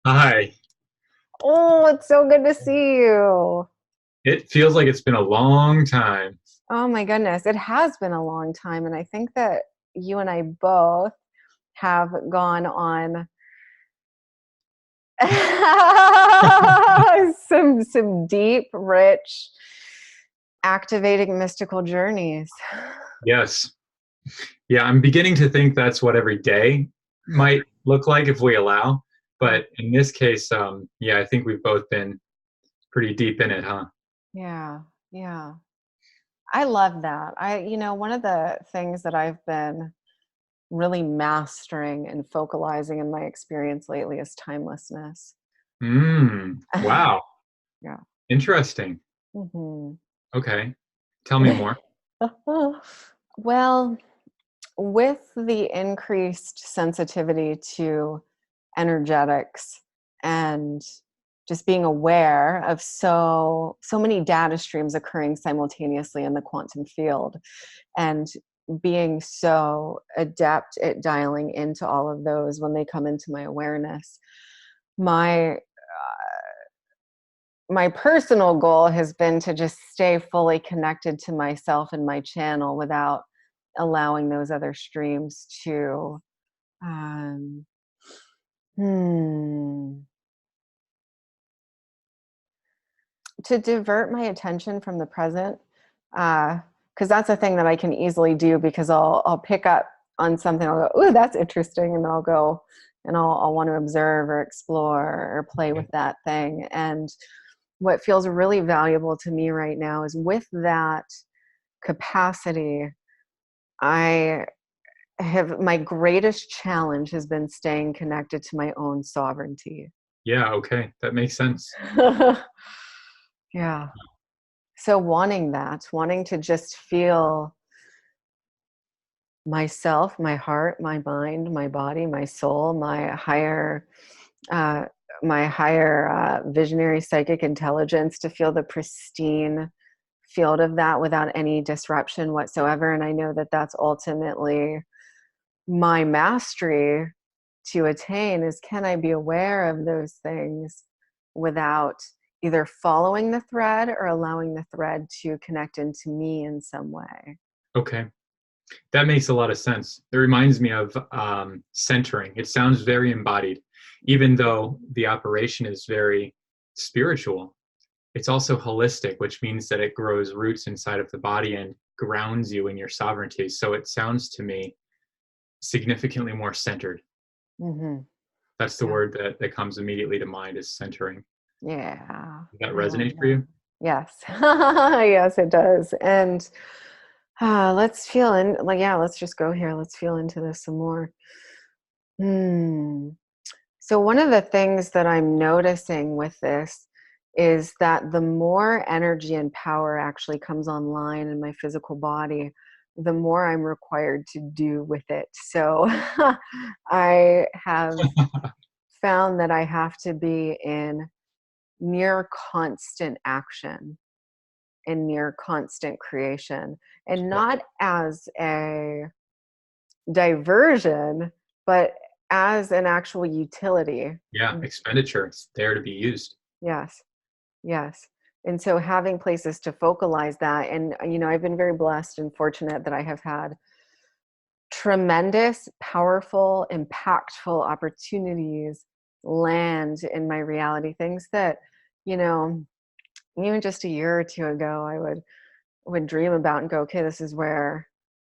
Hi. Oh, it's so good to see you. It feels like it's been a long time. Oh my goodness, it has been a long time, and I think that you and I both have gone on some deep, rich, activating mystical journeys. Yes. Yeah, I'm beginning to think that's what every day might look like if we allow. Oh, But in this case, yeah, I think we've both been pretty deep in it, huh? yeah, yeah. I love that. One of the things that I've been really mastering and focalizing in my experience lately is timelessness. Wow. Yeah. Interesting. Mhm. Okay. Tell me more. Well, with the increased sensitivity to energetics and just being aware of so many data streams occurring simultaneously in the quantum field and being so adept at dialing into all of those when they come into my awareness, my my personal goal has been to just stay fully connected to myself and my channel without allowing those other streams to um, hmm, to divert my attention from the present, because that's a thing that I can easily do, because I'll pick up on something. I'll go, "Ooh, that's interesting," and then I'll go and I'll want to observe or explore or play with that thing. And what feels really valuable to me right now is, with that capacity, I have, my greatest challenge has been staying connected to my own sovereignty. Yeah, okay. That makes sense. Yeah. So wanting to just feel myself, my heart, my mind, my body, my soul, uh, my higher visionary psychic intelligence, to feel the pristine field of that without any disruption whatsoever. And I know that that's ultimately my mastery to attain, is, can I be aware of those things without either following the thread or allowing the thread to connect into me in some way? Okay. That makes a lot of sense. It reminds me of centering. It sounds very embodied, even though the operation is very spiritual. It's also holistic, which means that it grows roots inside of the body and grounds you in your sovereignty. So it sounds to me significantly more centered. Mm-hmm. That's the Yeah. word that comes immediately to mind, is centering. Yeah. Does that I love resonate for that. you? Yes. Yes, it does. And let's feel in, like, yeah, let's just go here. Let's feel into this some more. Hmm. So, one of the things that I'm noticing with this is that the more energy and power actually comes online in my physical body, the more I'm required to do with it. So, I have found that I have to be in near constant action and near constant creation, and Wow. not as a diversion, but as an actual utility. Yeah, expenditure. It's there to be used. Yes, yes. And so having places to focalize that, and I've been very blessed and fortunate that I have had tremendous, powerful, impactful opportunities land in my reality. Things that, you know, even just a year or two ago, I would dream about and go, okay, this is where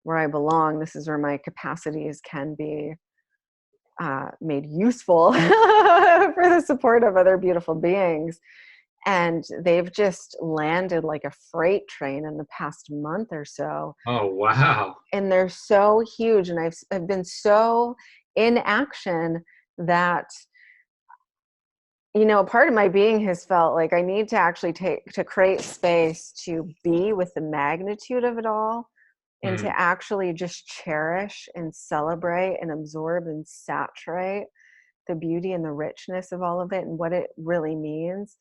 I belong. This is where my capacities can be made useful for the support of other beautiful beings. And they've just landed like a freight train in the past month or so. Oh, wow. And they're so huge. And I've been so in action that, part of my being has felt like I need to actually to create space to be with the magnitude of it all, and Mm, to actually just cherish and celebrate and absorb and saturate the beauty and the richness of all of it and what it really means.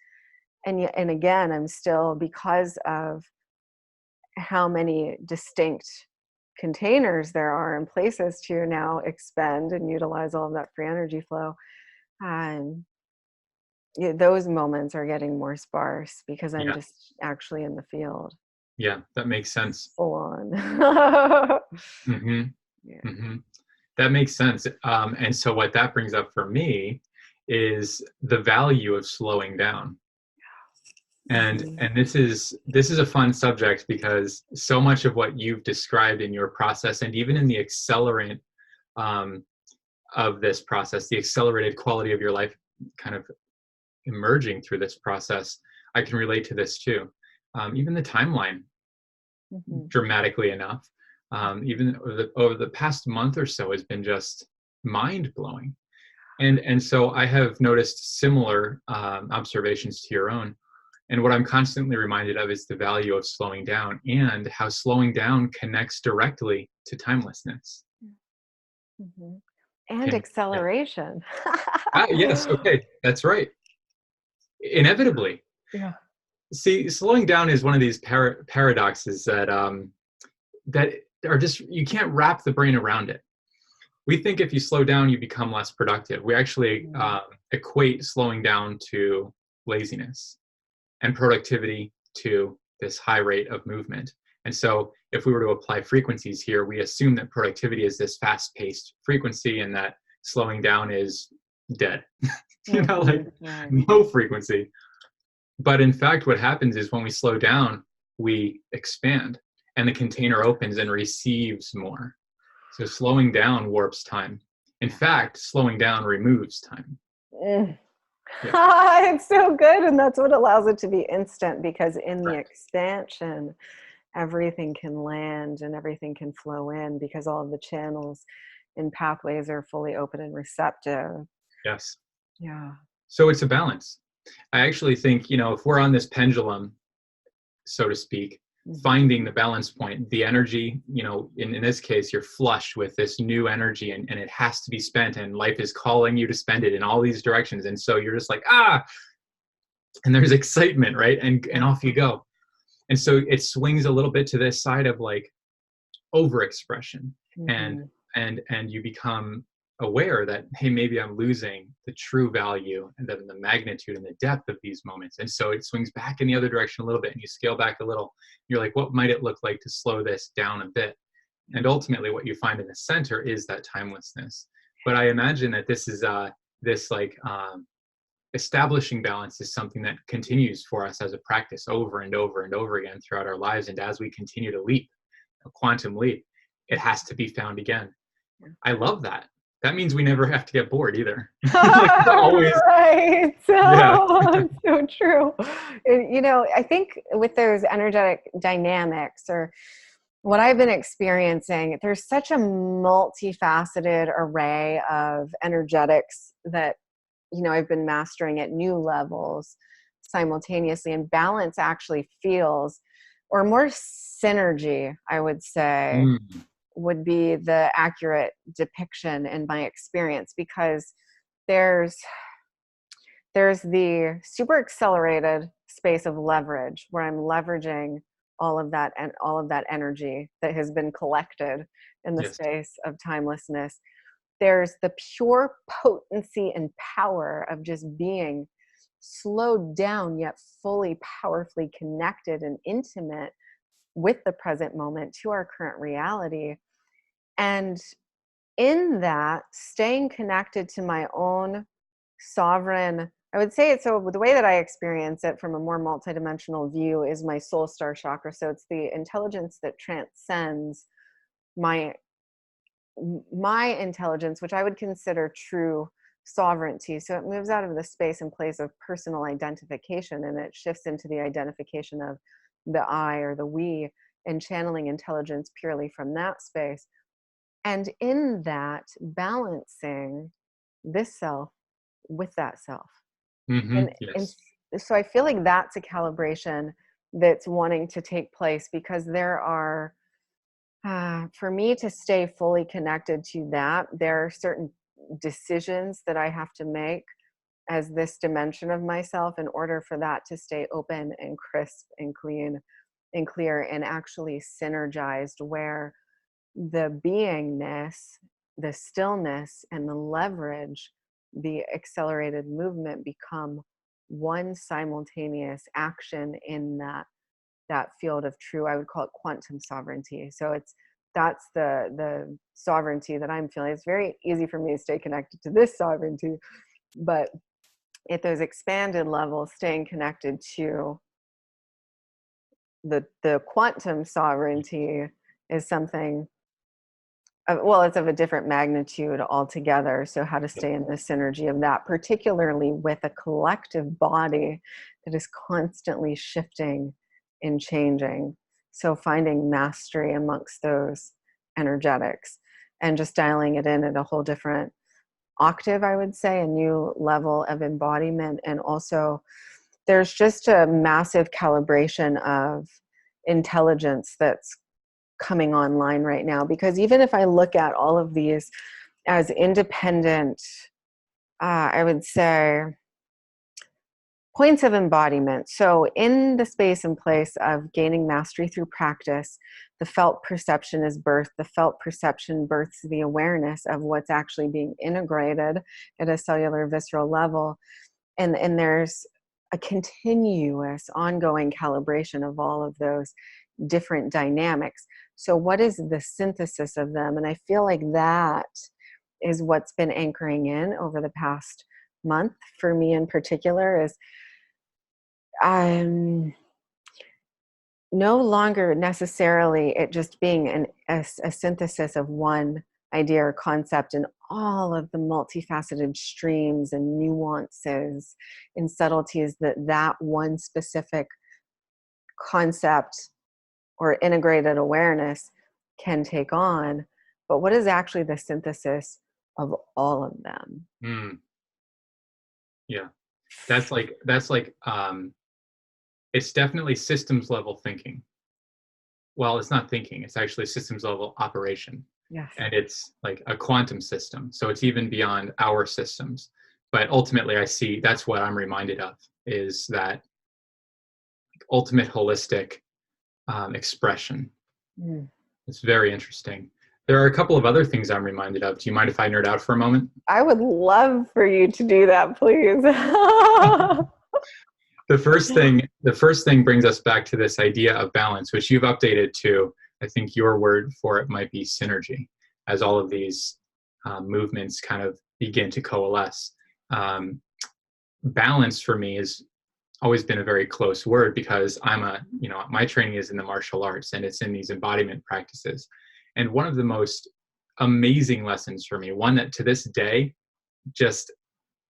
And again, I'm still, because of how many distinct containers there are and places to now expend and utilize all of that free energy flow. those moments are getting more sparse because I'm Yeah. just actually in the field Yeah. That makes sense. full on. Hmm. Yeah. Hmm. That makes sense. And so what that brings up for me is the value of slowing down. Mhm. And this is a fun subject because so much of what you've described in your process, and even in the accelerant um, of this process, the accelerated quality of your life kind of emerging through this process, I can relate to this too. Even the timeline, Mhm. dramatically enough, even over the past month or so, has been just mind blowing. And so I have noticed similar observations to your own. And what I'm constantly reminded of is the value of slowing down and how slowing down connects directly to timelessness. Mhm. And Yeah. acceleration. Yes, okay, that's right. Inevitably. Yeah. See, slowing down is one of these paradoxes that are just, you can't wrap the brain around it. We think if you slow down, you become less productive. We actually Mm. equate slowing down to laziness, and productivity to this high rate of movement. And so if we were to apply frequencies here, we assume that productivity is this fast-paced frequency and that slowing down is dead. Like Mhm. Right. no frequency. But in fact, what happens is when we slow down, we expand and the container opens and receives more. So slowing down warps time. In fact, slowing down removes time. Mm. Yeah, It's so good, and that's what allows it to be instant, because in the correct. expansion, everything can land and everything can flow in because all of the channels and pathways are fully open and receptive. Yes. Yeah. So it's a balance. I actually think, if we're on this pendulum, so to speak, Mhm. finding the balance point, the energy, in this case, you're flush with this new energy and it has to be spent and life is calling you to spend it in all these directions. And so you're just like, and there's excitement, right? And Yeah. off you go. And so it swings a little bit to this side of like overexpression and Mhm. and you become aware that, hey, maybe I'm losing the true value and the magnitude and the depth of these moments. And so it swings back in the other direction a little bit and you scale back a little. You're like, what might it look like to slow this down a bit? And ultimately what you find in the center is that timelessness. But I imagine that this is this like establishing balance is something that continues for us as a practice over and over and over again throughout our lives. And as we continue to leap, a quantum leap, it has to be found again. Yeah. I love that. That means we never have to get bored either. Like always, Right. yeah, So it's so true. I think with those energetic dynamics, or what I've been experiencing, there's such a multifaceted array of energetics that, I've been mastering at new levels simultaneously, and balance actually feels, or more synergy, I would say, mm, would be the accurate depiction in my experience, because there's there's the super accelerated space of leverage where I'm leveraging all of that, and all of that energy that has been collected in the yes, space of timelessness. There's the pure potency and power of just being slowed down yet fully powerfully connected and intimate with the present moment, to our current reality. And in that, staying connected to my own sovereign, I would say, it's so the way that I experience it from a more multidimensional view is my soul star chakra. So it's the intelligence that transcends my my intelligence, which I would consider true sovereignty. So it moves out of the space and place of personal identification, and it shifts into the identification of the I or the we, and channeling intelligence purely from that space. And in that, balancing this self with that self. And yes, so I feel like that's a calibration that's wanting to take place, because there are, for me to stay fully connected to that, there are certain decisions that I have to make as this dimension of myself in order for that to stay open and crisp and clean and clear and actually synergized, where the beingness, the stillness, and the leverage, the accelerated movement become one simultaneous action in that field of true, I would call it quantum sovereignty. So that's the sovereignty that I'm feeling. It's very easy for me to stay connected to this sovereignty, but at those expanded levels, staying connected to the quantum sovereignty is something, well, it's of a different magnitude altogether. So how to stay in the synergy of that, particularly with a collective body that is constantly shifting and changing. So finding mastery amongst those energetics and just dialing it in at a whole different octave, I would say, a new level of embodiment. And also there's just a massive calibration of intelligence that's coming online right now, because even if I look at all of these as independent, I would say, points of embodiment. So in the space and place of gaining mastery through practice, the felt perception is birthed. The felt perception births the awareness of what's actually being integrated at a cellular visceral level. And there's a continuous ongoing calibration of all of those different dynamics. So what is the synthesis of them? And I feel like that is what's been anchoring in over the past month for me in particular, is I'm no longer necessarily it just being a synthesis of one idea or concept, and all of the multifaceted streams and nuances and subtleties that one specific concept or integrated awareness can take on. But what is actually the synthesis of all of them? Yeah, that's like it's definitely systems level thinking. Well, it's not thinking, it's actually systems level operation. Yes. And it's like a quantum system. So it's even beyond our systems. But ultimately, I see that's what I'm reminded of, is that ultimate holistic expression. It's very interesting. There are a couple of other things I'm reminded of. Do you mind if I nerd out for a moment? I would love for you to do that, please. The first thing brings us back to this idea of balance, which you've updated to, I think your word for it might be synergy, as all of these movements kind of begin to coalesce. Balance for me has always been a very close word, because my training is in the martial arts, and it's in these embodiment practices. And one of the most amazing lessons for me, one that to this day just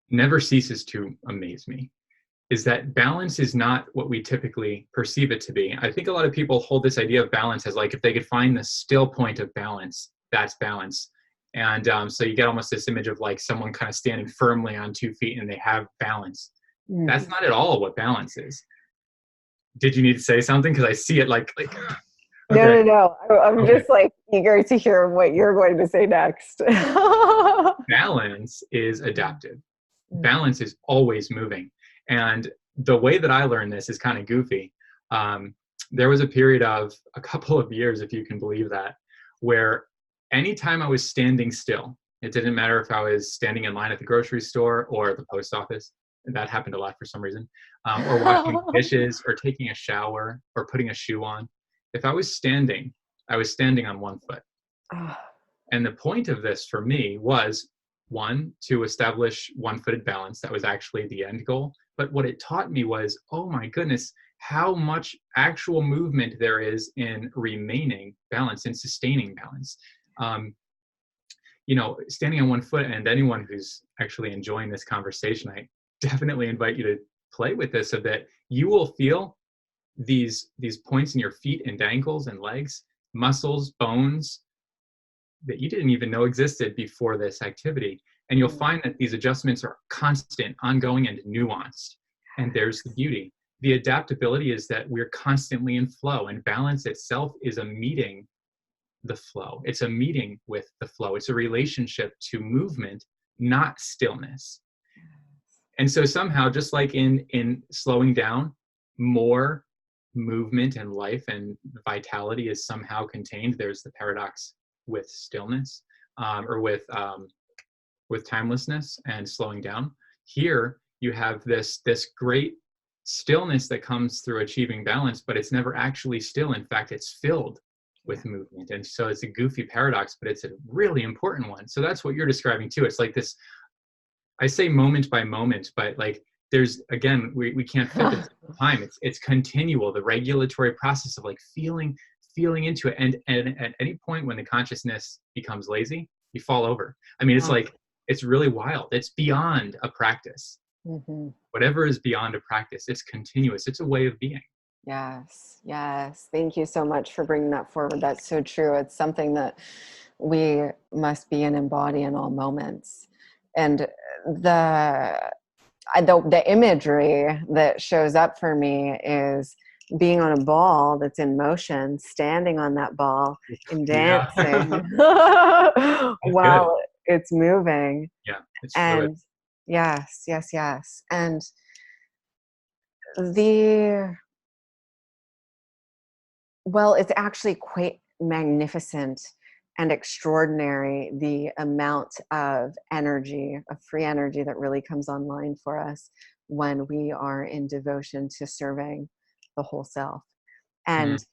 never ceases to amaze me, is that balance is not what we typically perceive it to be. I think a lot of people hold this idea of balance as like, if they could find the still point of balance, that's balance. And so you get almost this image of like someone kind of standing firmly on 2 feet and they have balance. That's not at all what balance is. Did you need to say something? Because I see it like okay. No. I'm just like eager to hear what you're going to say next. Balance is adaptive. Balance is always moving. And the way that I learned this is kind of goofy. There was a period of a couple of years, if you can believe that, where anytime I was standing still, it didn't matter if I was standing in line at the grocery store or at the post office. That happened a lot for some reason. Or washing dishes or taking a shower or putting a shoe on. If I was standing, I was standing on one foot. And the point of this for me was, one, to establish one-footed balance. That was actually the end goal. But what it taught me was, oh my goodness, how much actual movement there is in remaining balance and sustaining balance. Standing on one foot, and anyone who's actually enjoying this conversation, I definitely invite you to play with this a bit. You will feel these points in your feet and ankles and legs, muscles, bones that you didn't even know existed before this activity. And you'll find that these adjustments are constant, ongoing, and nuanced. And there's the beauty. The adaptability is that we're constantly in flow, and balance itself is a meeting the flow. It's a meeting with the flow. It's a relationship to movement, not stillness. And so somehow, just like in slowing down, more movement and life and vitality is somehow contained. There's the paradox with stillness, or with timelessness and slowing down. Here, you have this great stillness that comes through achieving balance, but it's never actually still. In fact, it's filled with movement. And so it's a goofy paradox, but it's a really important one. So that's what you're describing too. It's like this, I say moment by moment, but like there's, again, we can't fit this time. It's continual, the regulatory process of like feeling into it. And at any point when the consciousness becomes lazy, you fall over. I mean, it's like, it's really wild. It's beyond a practice. Mm-hmm. Whatever is beyond a practice, it's continuous. It's a way of being. Yes, yes. Thank you so much for bringing that forward. That's so true. It's something that we must be and embody in all moments. And the imagery that shows up for me is being on a ball that's in motion, standing on that ball and dancing while it's moving. Yeah, it's and fluid. yes, yes, yes. And it's actually quite magnificent and extraordinary, the amount of energy, of free energy that really comes online for us when we are in devotion to serving the whole self. And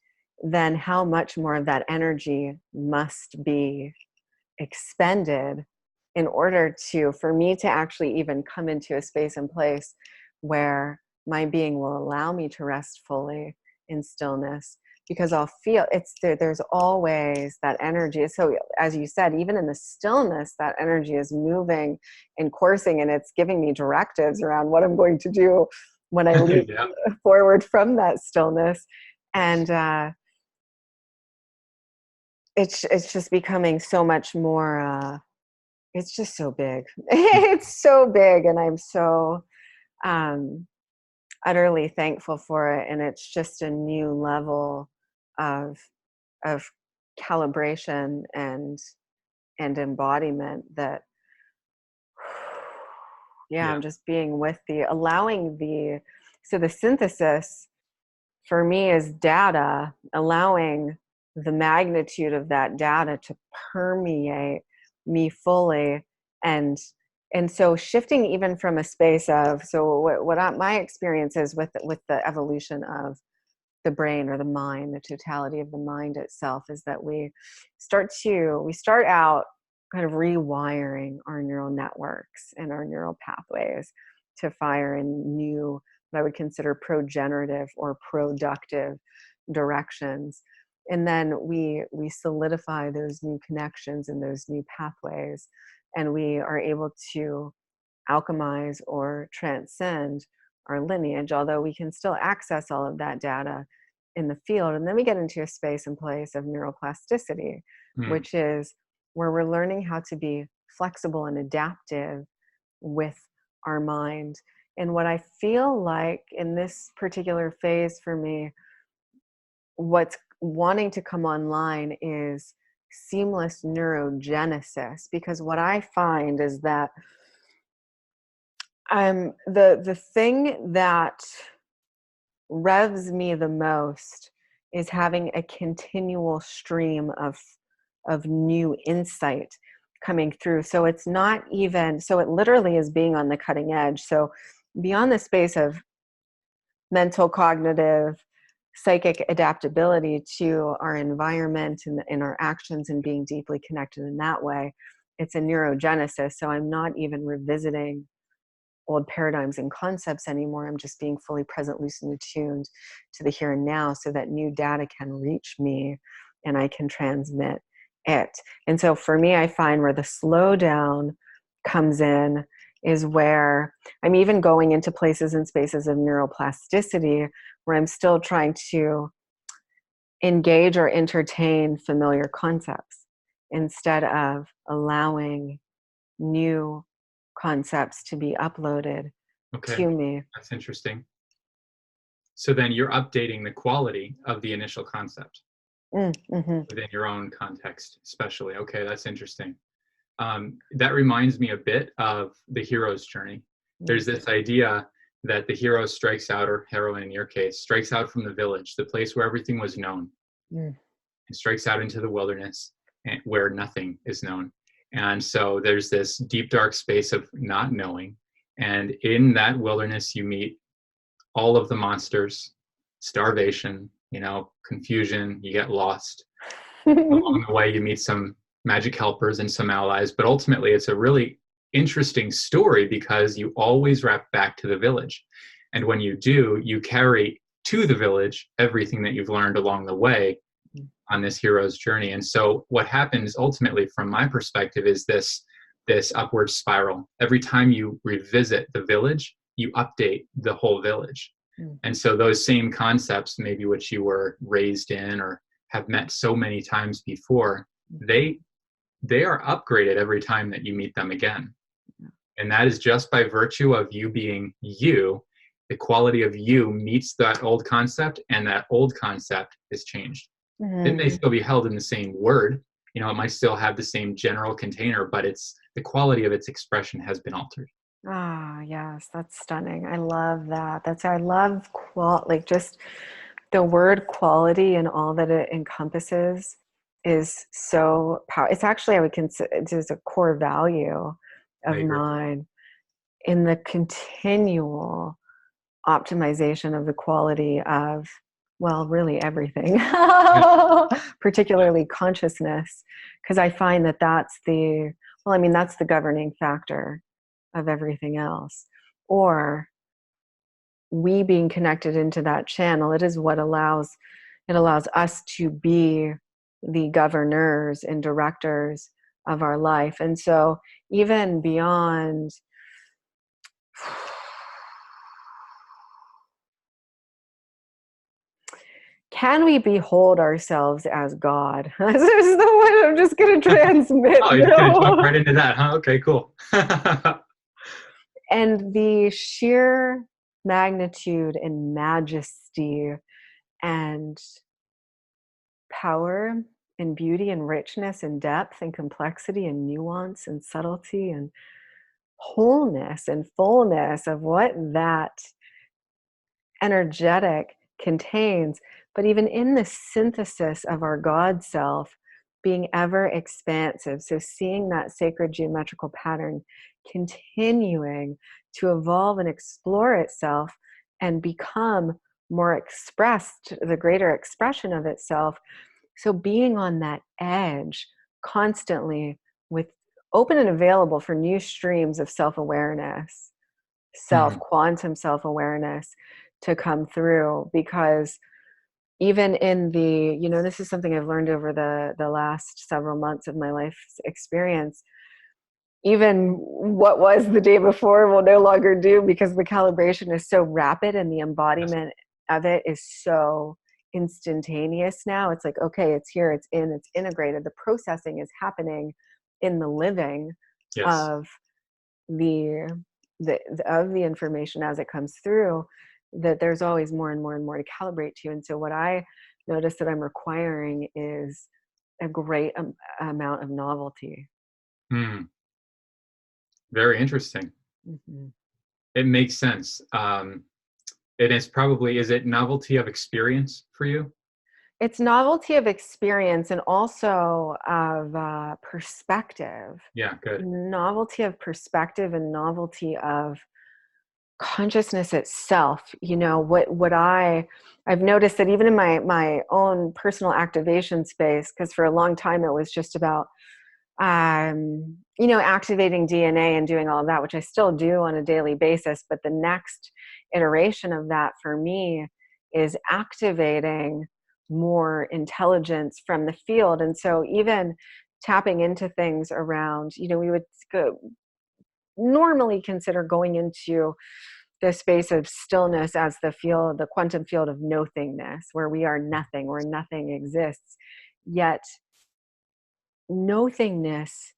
then how much more of that energy must be expended in order for me to actually even come into a space and place where my being will allow me to rest fully in stillness, because I'll feel there's always that energy. So as you said, even in the stillness, that energy is moving and coursing, and it's giving me directives around what I'm going to do when I leap forward from that stillness. And it's just becoming so much more, it's just so big. It's so big, and I'm so utterly thankful for it. And it's just a new level of calibration and embodiment that I'm just being with so the synthesis for me is data, allowing the magnitude of that data to permeate me fully. And so shifting even from a space of, my experience is with the evolution of the brain or the mind, the totality of the mind itself, is that we start out kind of rewiring our neural networks and our neural pathways to fire in new, what I would consider progenerative or productive directions. And then we solidify those new connections and those new pathways, and we are able to alchemize or transcend our lineage, although we can still access all of that data in the field. And then we get into a space and place of neuroplasticity, which is where we're learning how to be flexible and adaptive with our mind. And what I feel like in this particular phase for me, what's wanting to come online is seamless neurogenesis, because what I find is that the thing that revs me the most is having a continual stream of new insight coming through. So it's not even, so it literally is being on the cutting edge. So beyond the space of mental, cognitive, psychic adaptability to our environment and our actions and being deeply connected in that way, it's a neurogenesis. So I'm not even revisiting old paradigms and concepts anymore. I'm just being fully present, lucid, and attuned to the here and now, so that new data can reach me and I can transmit it. And so for me, I find where the slowdown comes in is where I'm even going into places and spaces of neuroplasticity where I'm still trying to engage or entertain familiar concepts instead of allowing new concepts to be uploaded to me. That's interesting. So then you're updating the quality of the initial concept within your own context, especially. Okay, that's interesting. That reminds me a bit of the hero's journey. There's this idea that the hero strikes out, or heroine in your case, strikes out from the village, the place where everything was known, and strikes out into the wilderness where nothing is known. And so there's this deep, dark space of not knowing. And in that wilderness, you meet all of the monsters, starvation, confusion, you get lost. Along the way, you meet some magic helpers and some allies, but ultimately it's a really interesting story because you always wrap back to the village. And when you do, you carry to the village everything that you've learned along the way on this hero's journey. And so what happens ultimately from my perspective is this upward spiral. Every time you revisit the village, you update the whole village. And so those same concepts, maybe which you were raised in or have met so many times before, they are upgraded every time that you meet them again. And that is just by virtue of you being you. The quality of you meets that old concept, and that old concept is changed. It may still be held in the same word, it might still have the same general container, but the quality of its expression has been altered. Ah, yes, that's stunning. I love that. I love just the word quality and all that it encompasses is so powerful. It's actually, I would consider it is a core value of mine in the continual optimization of the quality of, well, really everything, particularly consciousness, because I find that that's the governing factor of everything else. Or we being connected into that channel, it is what allows us to be the governors and directors of our life. And so even beyond can we behold ourselves as God? This is the one I'm just going to transmit. Oh, you're going to jump right into that, huh? Okay, cool. And the sheer magnitude and majesty and power and beauty and richness and depth and complexity and nuance and subtlety and wholeness and fullness of what that energetic contains, but even in the synthesis of our God self being ever expansive. So seeing that sacred geometrical pattern continuing to evolve and explore itself and become more expressed, the greater expression of itself. So being on that edge constantly with open and available for new streams of self-awareness, quantum self-awareness to come through, because even in the, this is something I've learned over the last several months of my life's experience. Even what was the day before will no longer do, because the calibration is so rapid and the embodiment of it is so instantaneous now. It's like, okay, it's here, it's integrated. The processing is happening in the living of the information as it comes through, that there's always more and more and more to calibrate to. And so what I notice that I'm requiring is a great amount of novelty. Very interesting. It makes sense. It is probably, is it novelty of experience for you? It's novelty of experience and also of perspective. Yeah, good. Novelty of perspective and novelty of consciousness itself. What I've noticed that even in my own personal activation space, because for a long time it was just about activating DNA and doing all of that, which I still do on a daily basis. But the next iteration of that for me is activating more intelligence from the field. And so even tapping into things around, we would normally consider going into the space of stillness as the quantum field of nothingness, where we are nothing, where nothing exists. Yet nothingness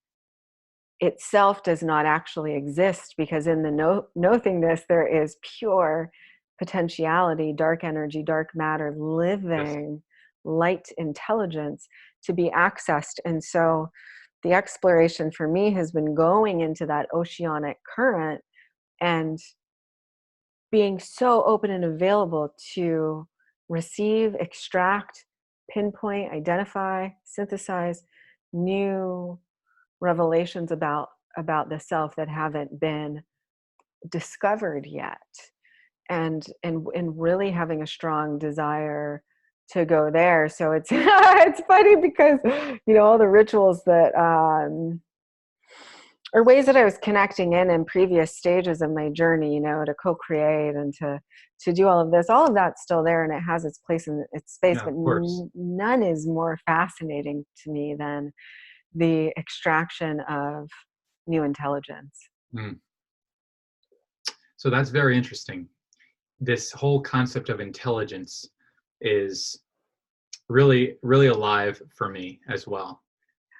itself does not actually exist, because in the nothingness there is pure potentiality, dark energy, dark matter, living light intelligence to be accessed. And so the exploration for me has been going into that oceanic current and being so open and available to receive, extract, pinpoint, identify, synthesize new revelations about the self that haven't been discovered yet, and really having a strong desire to go there. So it's it's funny because, you know, all the rituals that or ways that I was connecting in previous stages of my journey, you know, to co-create and to do all of this, all of that's still there, and it has its place in its space, Yeah, but of course. none is more fascinating to me than the extraction of new intelligence. Mm. So that's very interesting. This whole concept of intelligence is really, really alive for me as well.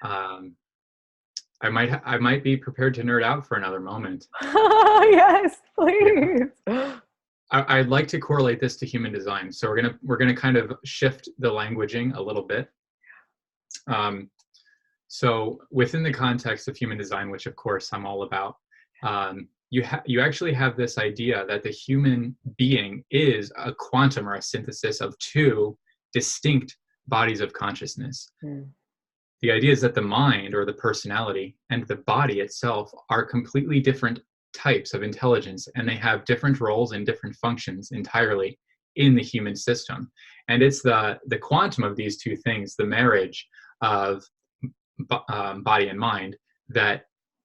Um, I might be prepared to nerd out for another moment. Yes, Yeah. please. I'd like to correlate this to human design. So we're gonna kind of shift the languaging a little bit. Um, so within the context of human design, which of course I'm all about, you actually have this idea that the human being is a quantum or a synthesis of two distinct bodies of consciousness. Mm. The idea is that the mind or the personality and the body itself are completely different types of intelligence, and they have different roles and different functions entirely in the human system. And it's the quantum of these two things, the marriage of body and mind, that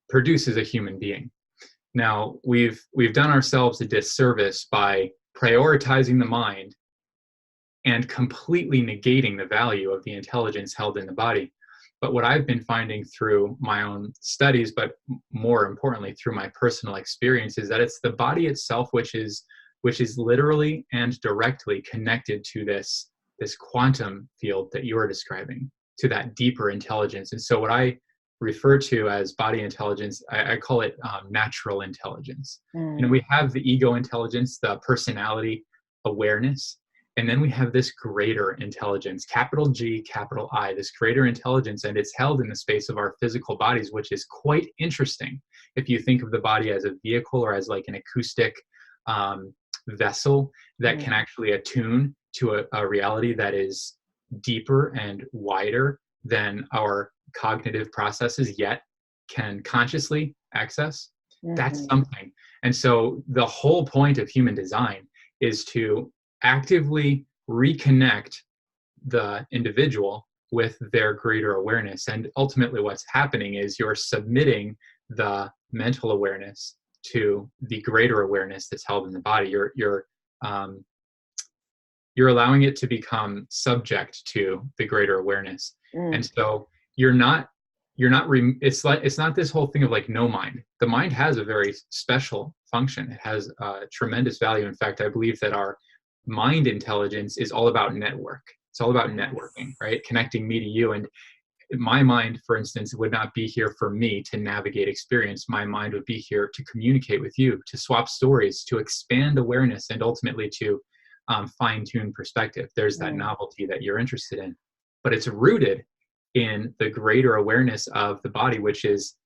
produces a human being. Now, we've done ourselves a disservice by prioritizing the mind and completely negating the value of the intelligence held in the body. But what I've been finding through my own studies, but more importantly through my personal experience, is that it's the body itself which is literally and directly connected to this quantum field that you are describing, to that deeper intelligence. And so what I refer to as body intelligence, I call it natural intelligence. You know, Mm. we have the ego intelligence, the personality awareness, and then we have this greater intelligence, capital G, capital I, this greater intelligence, and it's held in the space of our physical bodies, which is quite interesting. If you think of the body as a vehicle or as like an acoustic vessel that can Mm. actually attune to a reality that is deeper and wider than our cognitive processes yet can consciously access, that's Mhm. something. And so the whole point of human design is to actively reconnect the individual with their greater awareness. And ultimately what's happening is you're submitting the mental awareness to the greater awareness that's held in the body. Um, you're allowing it to become subject to the greater awareness. Mm. And so you're not it's not this whole thing of like no mind. The mind has a very special function. It has tremendous value. In fact, I believe that our mind intelligence is all about network. It's all about networking, Yes. right? Connecting me to you. And my mind, for instance, would not be here for me to navigate experience. My mind would be here to communicate with you, to swap stories, to expand awareness, and ultimately to fine-tune perspective. There's that Mm. novelty that you're interested in, but it's rooted in the greater awareness of the body, which is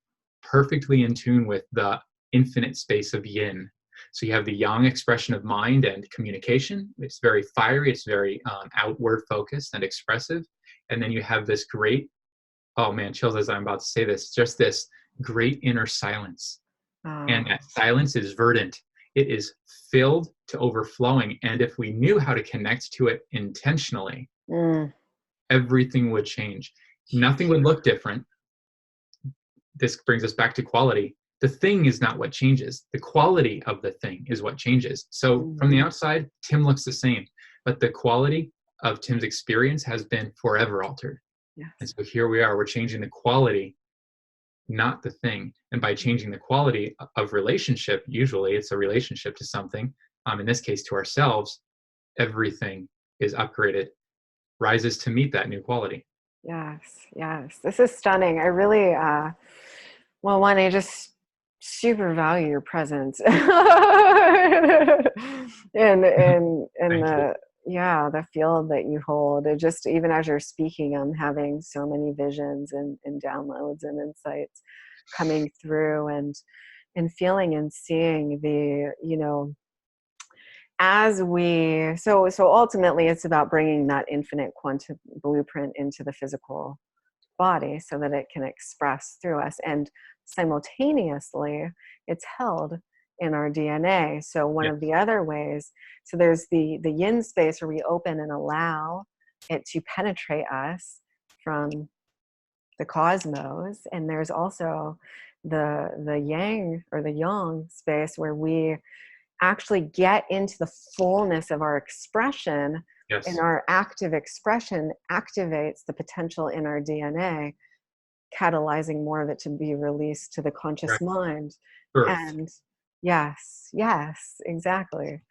perfectly in tune with the infinite space of yin. So you have the yang expression of mind and communication. It's very fiery, it's very outward focused and expressive. And then you have this great, oh man, chills as I'm about to say this, just this great inner silence. And Ah. that silence is verdant. It is filled to overflowing. And if we knew how to connect to it intentionally, Mm. everything would change. Nothing would look different. This brings us back to quality. The thing is not what changes. The quality of the thing is what changes. So from the Mhm. outside, Tim looks the same, but the quality of Tim's experience has been forever altered. And Yes. so here we are, we're changing the quality, not the thing. And by changing the quality of relationship, usually it's a relationship to something, in this case to ourselves, everything is upgraded, rises to meet that new quality. Yes. Yes. This is stunning. I really, well, one, I just super value your presence, and Thank you. the, yeah, the field that you hold. It just, even as you're speaking, I'm having so many visions and downloads and insights coming through, and feeling and seeing the, you know, as we, so ultimately it's about bringing that infinite quantum blueprint into the physical body so that it can express through us, and simultaneously it's held in our DNA. So one Yes. of the other ways, so there's the yin space where we open and allow it to penetrate us from the cosmos, and there's also the yang or the yang space where we actually get into the fullness of our expression, and Yes. our active expression activates the potential in our DNA, catalyzing more of it to be released to the conscious Right. mind. Birth. And yes, exactly.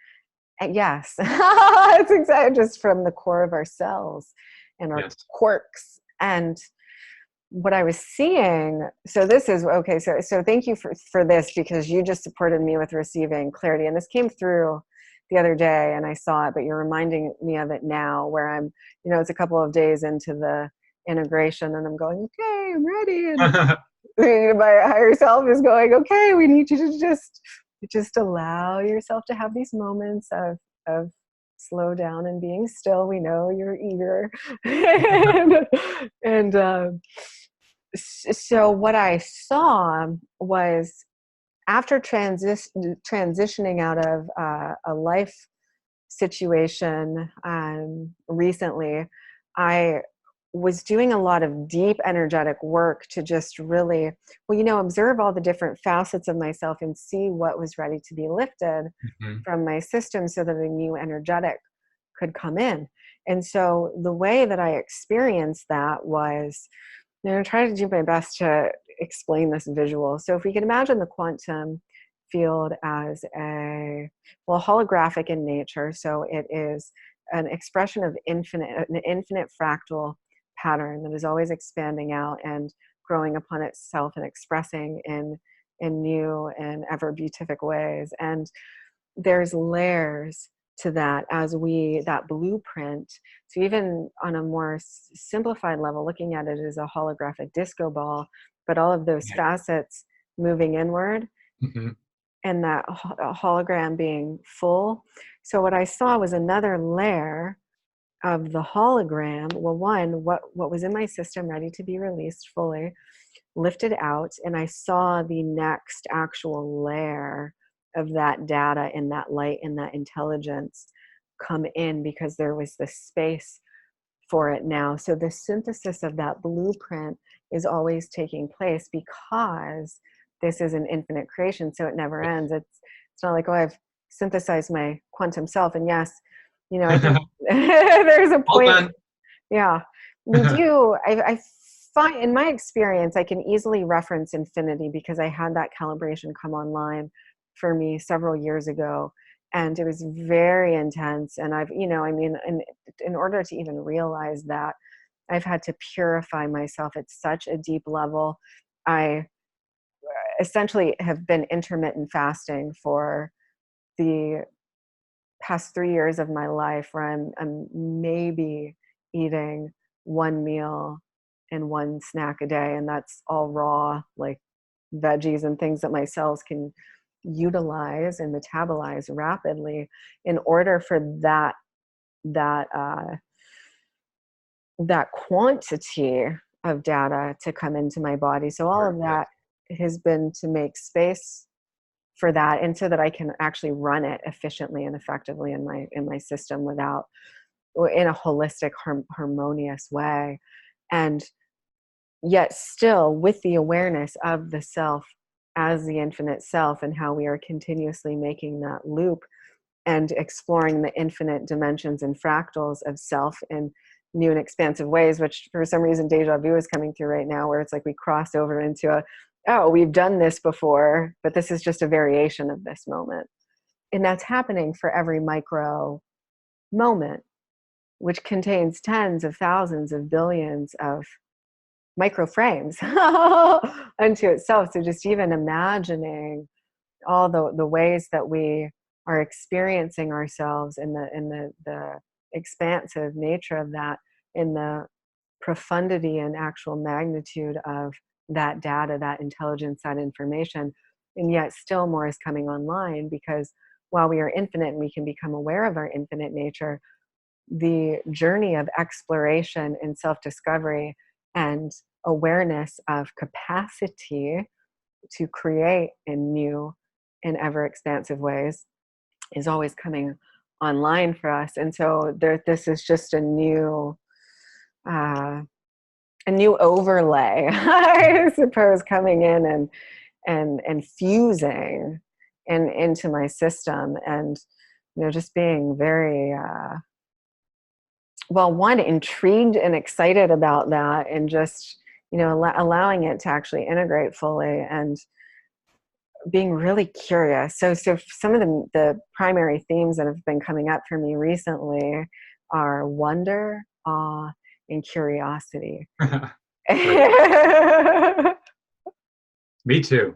And yes, it's exactly just from the core of our cells and our Yes. quirks. And what I was seeing, so this is okay. So thank you for this, because you just supported me with receiving clarity, and this came through the other day, and I saw it. But you're reminding me of it now, where I'm, it's a couple of days into the integration, and I'm going, okay, I'm ready, and my higher self is going, okay, we need you to just allow yourself to have these moments of slow down and being still. We know you're eager. and so what I saw was, after transitioning out of a life situation recently, I was doing a lot of deep energetic work to just really, observe all the different facets of myself and see what was ready to be lifted Mhm. from my system so that a new energetic could come in. And so the way that I experienced that was, I'm going to try to do my best to explain this visual. So if we can imagine the quantum field as holographic in nature. So it is an expression of an infinite fractal pattern that is always expanding out and growing upon itself and expressing in new and ever beatific ways. And there's layers to that that blueprint. So even on a more simplified level, looking at it as a holographic disco ball, but all of those Yeah. facets moving inward, Mhm. and that hologram being full. So what I saw was another layer of the hologram. Well, one, what was in my system ready to be released fully, lifted out, and I saw the next actual layer of that data and that light and that intelligence come in, because there was the space for it now. So the synthesis of that blueprint is always taking place, because this is an infinite creation, so it never ends. It's not like, oh, I've synthesized my quantum self. And yes, I think there's a Hold point. on. Yeah, we do. I find, in my experience, I can easily reference infinity, because I had that calibration come online for me several years ago, and it was very intense. And I've, in order to even realize that, I've had to purify myself at such a deep level. I essentially have been intermittent fasting for the past 3 years of my life, where I'm maybe eating one meal and one snack a day, and that's all raw, like veggies and things that my cells can utilize and metabolize rapidly, in order for that that quantity of data to come into my body. So all of Yes. that has been to make space for that, and so that I can actually run it efficiently and effectively in my system, without, in a holistic, harmonious way. And yet still with the awareness of the self as the infinite self, and how we are continuously making that loop and exploring the infinite dimensions and fractals of self in new and expansive ways, which for some reason deja vu is coming through right now, where it's like we cross over into oh, we've done this before, but this is just a variation of this moment. And that's happening for every micro moment, which contains tens of thousands of billions of micro frames unto itself. So just even imagining all the ways that we are experiencing ourselves, in the expansive nature of that, in the profundity and actual magnitude of that data, that intelligence, that information. And yet still more is coming online, because while we are infinite and we can become aware of our infinite nature, the journey of exploration and self-discovery and awareness of capacity to create in new in ever expansive ways is always coming online for us. And so this is just a new overlay, I suppose, coming in and fusing into my system, and just being very one, intrigued and excited about that, and just allowing it to actually integrate fully, and being really curious. So some of the primary themes that have been coming up for me recently are wonder, awe, and curiosity. Me too.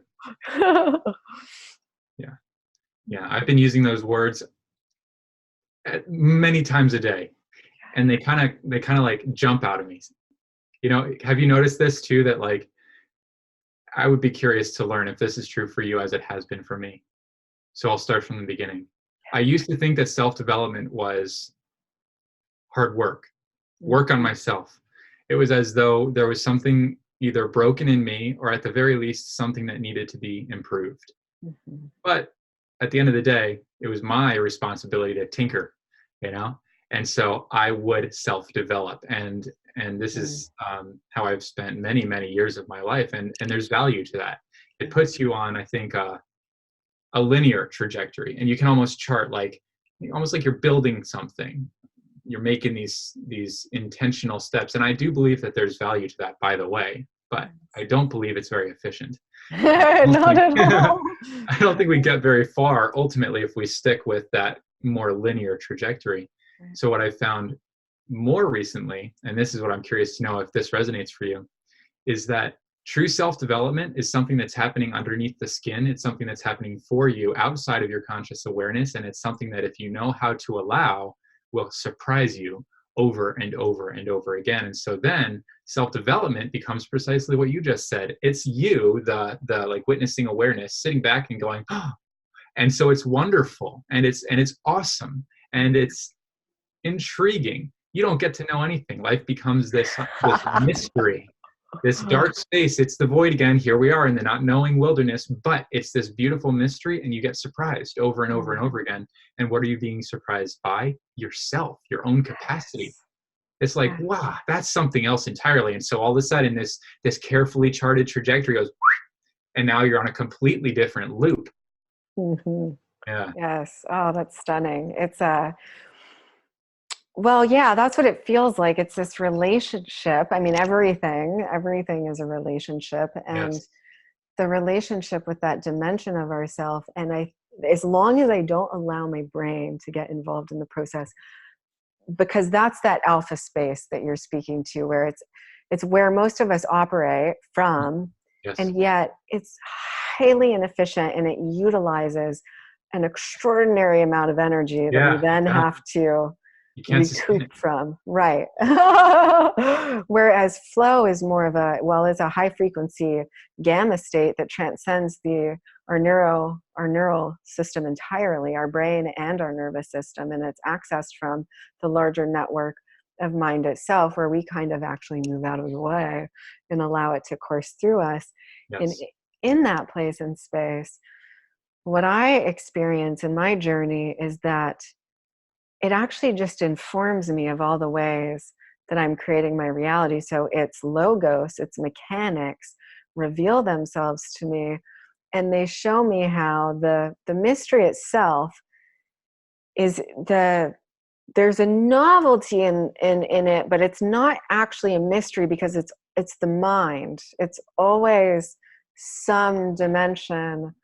Yeah, I've been using those words many times a day, and they kind of like jump out of me. Have you noticed this too, that like I would be curious to learn if this is true for you as it has been for me. So I'll start from the beginning. I used to think that self-development was hard work on myself. It was as though there was something either broken in me, or at the very least something that needed to be improved. Mm-hmm. But at the end of the day, it was my responsibility to tinker, and so I would self-develop, and this is how I've spent many, many years of my life, and there's value to that. It puts you on, I think, a linear trajectory, and you can almost chart almost like you're building something. You're making these intentional steps, and I do believe that there's value to that, by the way, but I don't believe it's very efficient. Not at all. I don't think we get very far ultimately if we stick with that more linear trajectory. So what I found more recently, and this is what I'm curious to know if this resonates for you, is that true self-development is something that's happening underneath the skin. It's something that's happening for you outside of your conscious awareness, and it's something that if you know how to allow, will surprise you over and over and over again. And so then self-development becomes precisely what you just said. It's you, the like witnessing awareness, sitting back and going, oh. And so it's wonderful, and it's awesome, and it's intriguing. You don't get to know anything. Life becomes this mystery, this dark space. It's the void again. Here we are in the not knowing wilderness, but it's this beautiful mystery, and you get surprised over and over and over again. And what are you being surprised by? Yourself, your own capacity. It's like, wow, that's something else entirely. And so all of a sudden this carefully charted trajectory goes, and now you're on a completely different loop. Mm-hmm. Yeah. Yes. Oh, that's stunning. It's well, yeah, that's what it feels like. It's this relationship. I mean, everything is a relationship, and yes. the relationship with that dimension of ourself. And as long as I don't allow my brain to get involved in the process, because that's that alpha space that you're speaking to, where it's where most of us operate from, yes. And yet it's highly inefficient, and it utilizes an extraordinary amount of energy that we then have to recoup from. Right. Whereas flow is more of it's a high frequency gamma state that transcends our neural system entirely, our brain and our nervous system, and it's accessed from the larger network of mind itself, where we kind of actually move out of the way and allow it to course through us. Yes. And in that place and space, what I experience in my journey is that it actually just informs me of all the ways that I'm creating my reality. So its logos, its mechanics reveal themselves to me, and they show me how the mystery itself is there's a novelty in it, but it's not actually a mystery, because it's the mind. It's always some dimension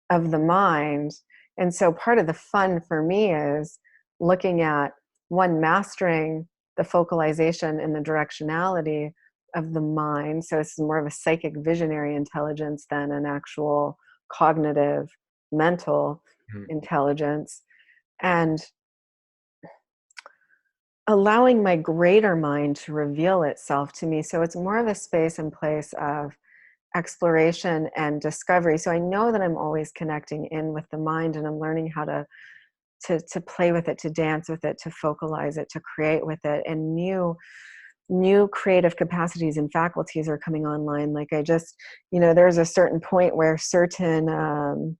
of the mind. And so part of the fun for me is looking at mastering the focalization and the directionality of the mind. So it's more of a psychic visionary intelligence than an actual cognitive mental intelligence, and allowing my greater mind to reveal itself to me. So it's more of a space and place of exploration and discovery. So I know that I'm always connecting in with the mind, and I'm learning how to play with it, to dance with it, to focalize it, to create with it, and new creative capacities and faculties are coming online. Like I just, there's a certain point where certain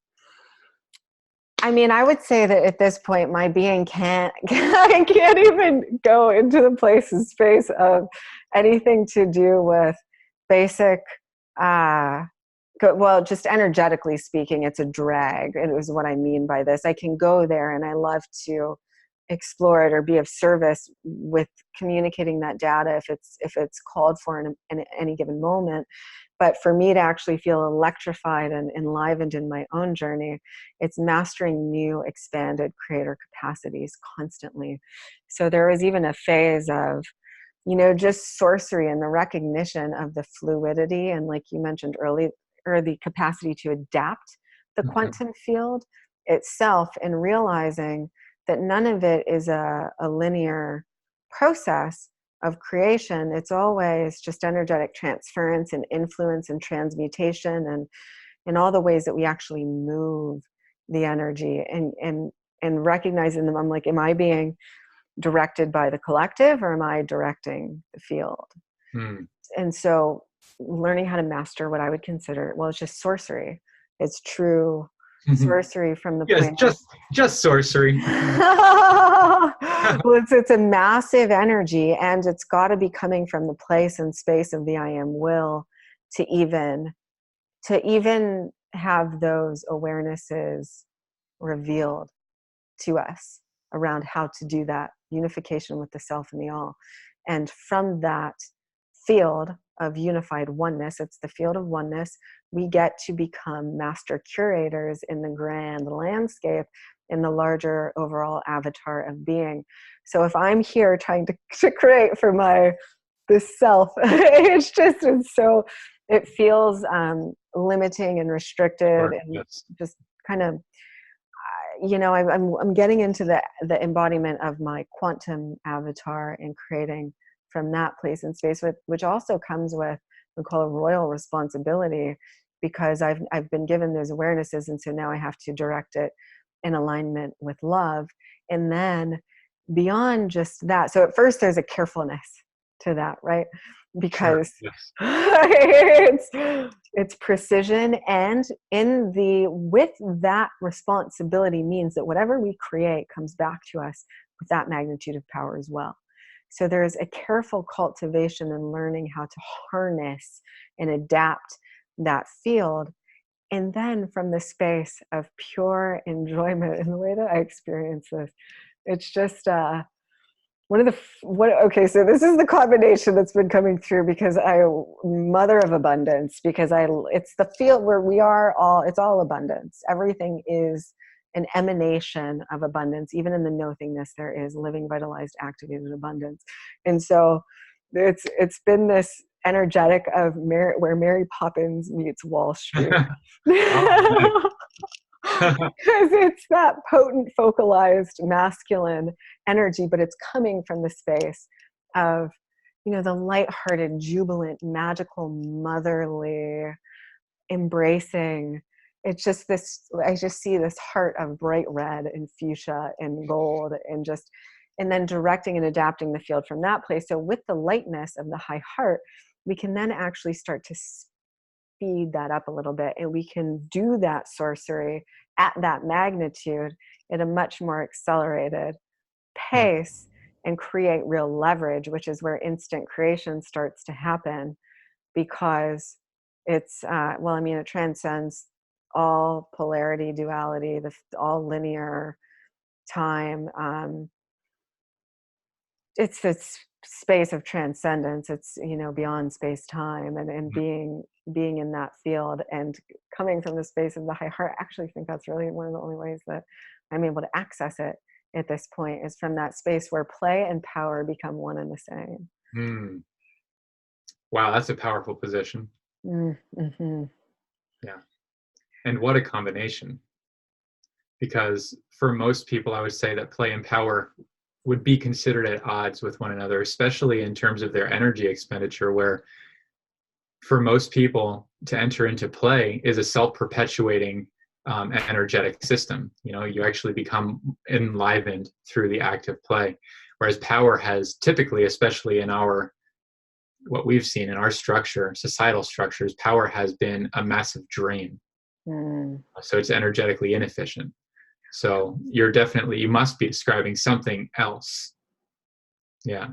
I mean, I would say that at this point, my being I can't even go into the place and space of anything to do with basic, well, just energetically speaking, it's a drag. It was what I mean by this. I can go there and I love to explore it or be of service with communicating that data if it's called for in any given moment. But for me to actually feel electrified and enlivened in my own journey, it's mastering new expanded creator capacities constantly. So there was even a phase of, just sorcery and the recognition of the fluidity and, like you mentioned earlier, the capacity to adapt the quantum field itself, and realizing that none of it is a linear process of creation. It's always just energetic transference and influence and transmutation, and in all the ways that we actually move the energy, and recognizing them. I'm like, am I being directed by the collective, or am I directing the field? And so learning how to master what I would consider, well, it's just sorcery. It's true sorcery from the yes, point just sorcery. Well, it's a massive energy, and it's got to be coming from the place and space of the I am will to even have those awarenesses revealed to us around how to do that unification with the self and the all. And from that field of unified oneness, it's the field of oneness, we get to become master curators in the grand landscape, in the larger overall avatar of being. So if I'm here trying to create for this self, it feels limiting and restricted, and just kind of, I'm getting into the embodiment of my quantum avatar and creating from that place and space, which also comes with, we call a royal responsibility, because I've been given those awarenesses, and so now I have to direct it in alignment with love. And then beyond just that, so at first there's a carefulness to that, right? Because it's precision, and with that responsibility means that whatever we create comes back to us with that magnitude of power as well. So there's a careful cultivation and learning how to harness and adapt that field. And then from the space of pure enjoyment, and the way that I experience this, it's just so this is the combination that's been coming through, because mother of abundance, because it's the field where it's all abundance. Everything is an emanation of abundance. Even in the nothingness, there is living, vitalized, activated abundance. And so it's been this energetic of where Mary Poppins meets Wall Street. Because it's that potent, focalized, masculine energy, but it's coming from the space of, the lighthearted, jubilant, magical, motherly, embracing. It's just I just see this heart of bright red and fuchsia and gold, and then directing and adapting the field from that place. So with the lightness of the high heart, we can then actually start to speed that up a little bit, and we can do that sorcery at that magnitude at a much more accelerated pace, and create real leverage, which is where instant creation starts to happen, because it's it transcends all polarity, duality, all linear time. It's this space of transcendence. It's beyond space time, and being in that field, and coming from the space of the high heart. I actually think that's really one of the only ways that I'm able to access it at this point, is from that space where play and power become one and the same. Wow, that's a powerful position. Mm-hmm. Yeah. And what a combination. Because for most people, I would say that play and power would be considered at odds with one another, especially in terms of their energy expenditure, where for most people to enter into play is a self-perpetuating energetic system. You actually become enlivened through the act of play, whereas power has typically, especially in what we've seen in our societal structures, power has been a massive drain. So it's energetically inefficient. So you must be describing something else. Yeah.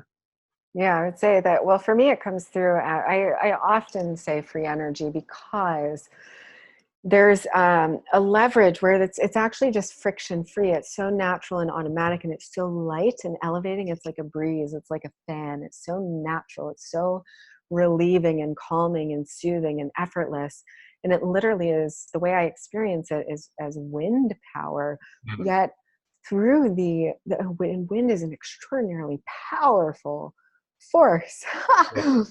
Yeah, I would say that, well, for me, it comes through, I often say free energy because there's a leverage where it's actually just friction free. It's so natural and automatic, and it's so light and elevating. It's like a breeze. It's like a fan. It's so natural. It's so relieving and calming and soothing and effortless. And it literally is, the way I experience it is as wind power. Mhm. Yet through the wind is an extraordinarily powerful force. Yeah.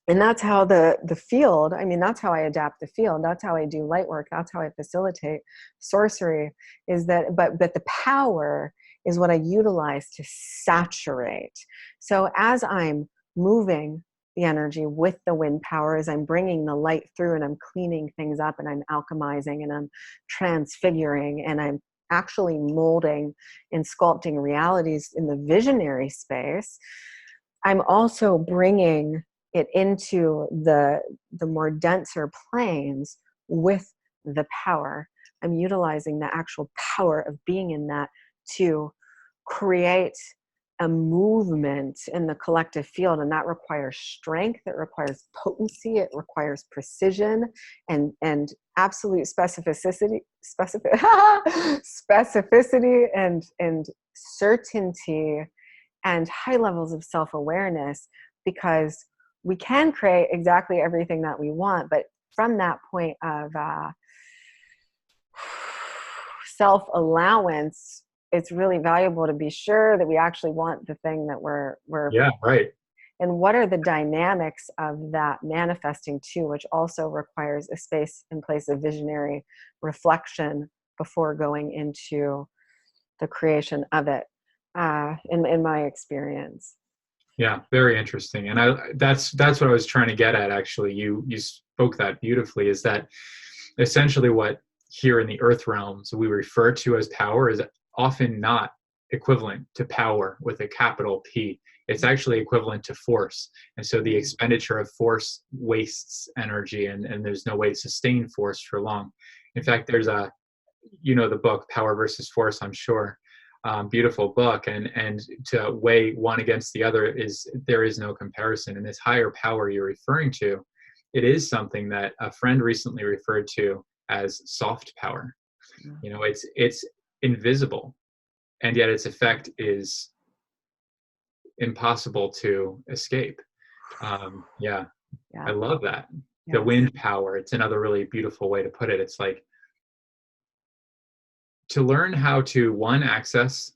And that's how the field, I mean, that's how I adapt the field. That's how I do light work. That's how I facilitate sorcery, is that, but the power is what I utilize to saturate. So as I'm moving the energy with the wind power, as I'm bringing the light through and I'm cleaning things up and I'm alchemizing and I'm transfiguring and I'm actually molding and sculpting realities in the visionary space, I'm also bringing it into the more denser planes with the power. I'm utilizing the actual power of being in that to create a movement in the collective field, and that requires strength, it requires potency, it requires precision and absolute specificity and certainty and high levels of self-awareness, because we can create exactly everything that we want, but from that point of self-allowance, it's really valuable to be sure that we actually want the thing that we're Yeah. Right. and what are the dynamics of that manifesting too, which also requires a space and place of visionary reflection before going into the creation of it, in my experience. Yeah, very interesting. And that's what I was trying to get at, actually. You spoke that beautifully, is that essentially what here in the earth realms we refer to as power is often not equivalent to power with a capital P. It's actually equivalent to force. And so the expenditure of force wastes energy, and there's no way to sustain force for long. In fact, there's the book Power versus Force, I'm sure. Beautiful book, and to weigh one against the other, there is no comparison. And this higher power you're referring to, it is something that a friend recently referred to as soft power. It's invisible, and yet its effect is impossible to escape. Yeah, I Yeah. love that. The Yes. wind power, it's another really beautiful way to put it. It's like, to learn how to, one, access,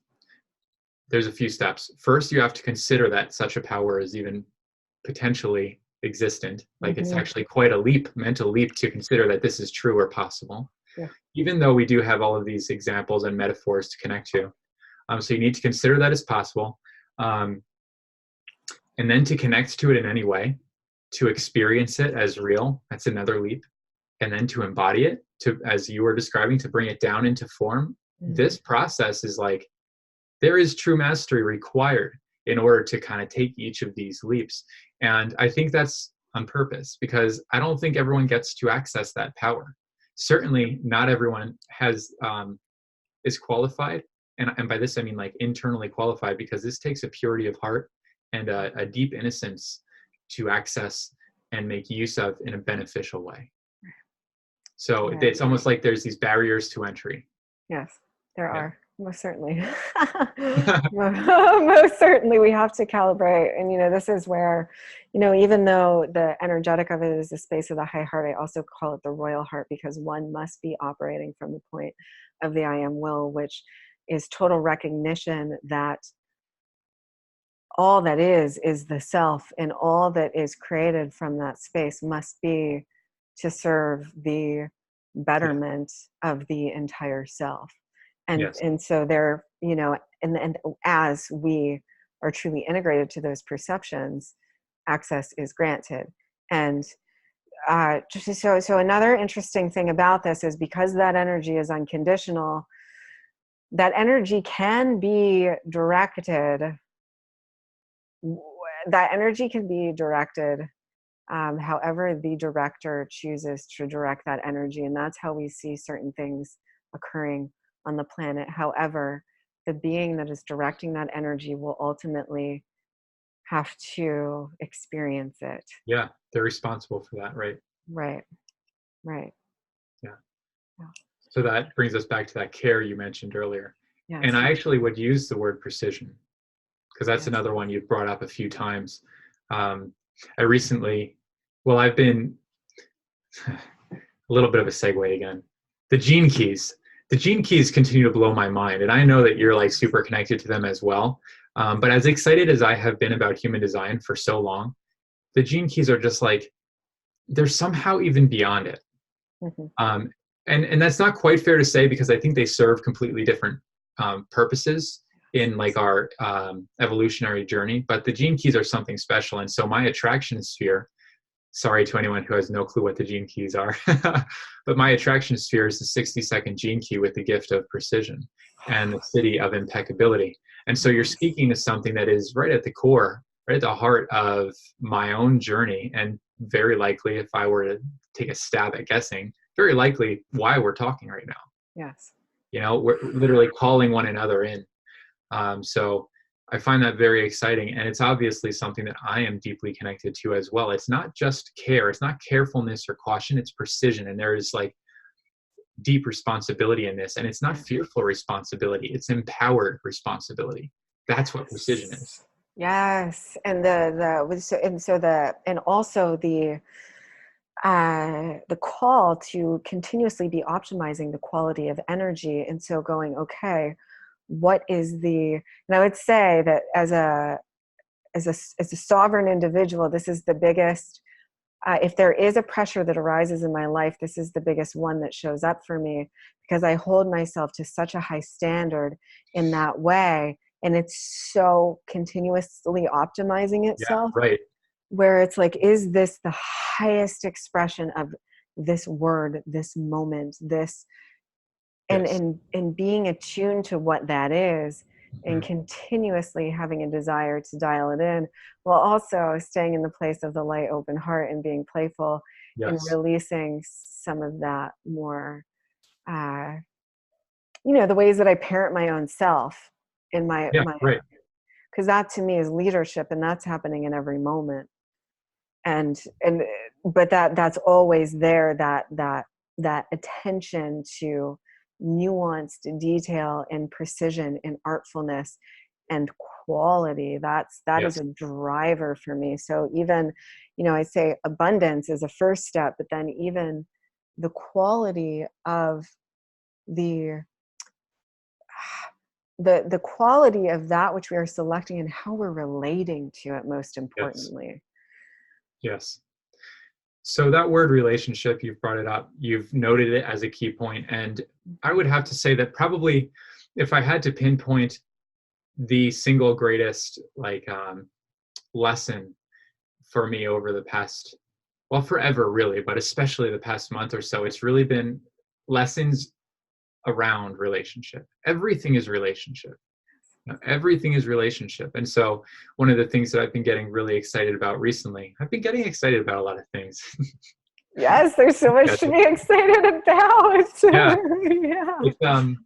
there's a few steps. First, you have to consider that such a power is even potentially existent. Like, it's Mm-hmm. actually quite a mental leap to consider that this is true or possible, Yeah. even though we do have all of these examples and metaphors to connect to. So you need to consider that as possible. And then to connect to it in any way, to experience it as real, that's another leap. And then to embody it, as you were describing, to bring it down into form. Mm-hmm. This process is like, there is true mastery required in order to kind of take each of these leaps. And I think that's on purpose, because I don't think everyone gets to access that power. Certainly not everyone is qualified. And by this, I mean like internally qualified, because this takes a purity of heart and a deep innocence to access and make use of in a beneficial way. So Right. it's almost like there's these barriers to entry. Yes, there Yeah. are. Most certainly. Most certainly we have to calibrate. And, this is where, even though the energetic of it is the space of the high heart, I also call it the royal heart, because one must be operating from the point of the I am will, which is total recognition that all that is the self, and all that is created from that space must be to serve the Yeah. betterment of the entire self. and Yes. and so there, and as we are truly integrated to those perceptions, access is granted. And so another interesting thing about this is, because that energy is unconditional, that energy can be directed, however the director chooses to direct that energy. And that's how we see certain things occurring on the planet. However, the being that is directing that energy will ultimately have to experience it. Yeah, they're responsible for that, right? Right. Right. Yeah. Yeah. So that brings us back to that care you mentioned earlier. And Yes. I actually would use the word precision, because that's Yes. another one you've brought up a few times. I recently, well, I've been a little bit of a segue again. The gene keys. The gene keys continue to blow my mind, and I know that you're like super connected to them as well. But as excited as I have been about human design for so long, the gene keys are just like, they're somehow even beyond it. Mm-hmm. And that's not quite fair to say, because I think they serve completely different purposes in like our evolutionary journey. But the gene keys are something special, and so my attraction sphere. Sorry to anyone who has no clue what the gene keys are, but my attraction sphere is the 60-second gene key with the gift of precision and the city of impeccability. And so you're speaking to something that is right at the core, right at the heart of my own journey, and very likely, if I were to take a stab at guessing, very likely why we're talking right now. Yes. You know, we're literally calling one another in. So I find that very exciting, and it's obviously something that I am deeply connected to as well. It's not just care, it's not carefulness or caution, it's precision. And there is like deep responsibility in this, and it's not fearful responsibility, it's empowered responsibility. That's what precision is. Yes. And and also the call to continuously be optimizing the quality of energy. And so going, okay, what is and I would say that as a sovereign individual, this is the biggest, if there is a pressure that arises in my life, this is the biggest one that shows up for me, because I hold myself to such a high standard in that way. And it's so continuously optimizing Yeah, itself, right. where it's like, is this the highest expression of this word, this moment, this, Yes. and being attuned to what that is, and Mhm. continuously having a desire to dial it in, while also staying in the place of the light, open heart, and being playful, and Yes. releasing some of that more, uh, the ways that I parent my own self in Yeah, right. because that to me is leadership, and that's happening in every moment. And but that's always there, that attention to nuanced detail and precision and artfulness and quality. That is Yes. a driver for me. So even, I say abundance is a first step, but then even the quality of the the quality of that which we are selecting, and how we're relating to it, most Yes. importantly. Yes. So that word relationship, you've brought it up, you've noted it as a key point. And I would have to say that probably, if I had to pinpoint the single greatest lesson for me over the past, well, forever really, but especially the past month or so, it's really been lessons around relationship. Everything is relationship. Everything is relationship. And so one of the things that I've been getting really excited about recently, I've been getting excited about a lot of things. Yes, there's so much to be excited about. Yeah, Yeah. it's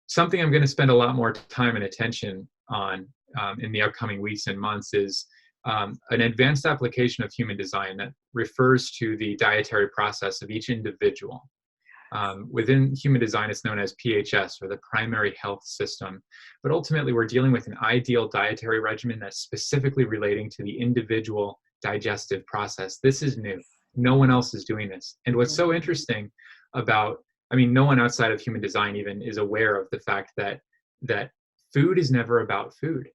something I'm going to spend a lot more time and attention on in the upcoming weeks and months is an advanced application of human design that refers to the dietary process of each individual. Within human design, it's known as PHS, or the primary health system. But ultimately, we're dealing with an ideal dietary regimen that's specifically relating to the individual digestive process. This is new. No one else is doing this. And what's so interesting about, I mean, no one outside of human design even is aware of the fact that food is never about food.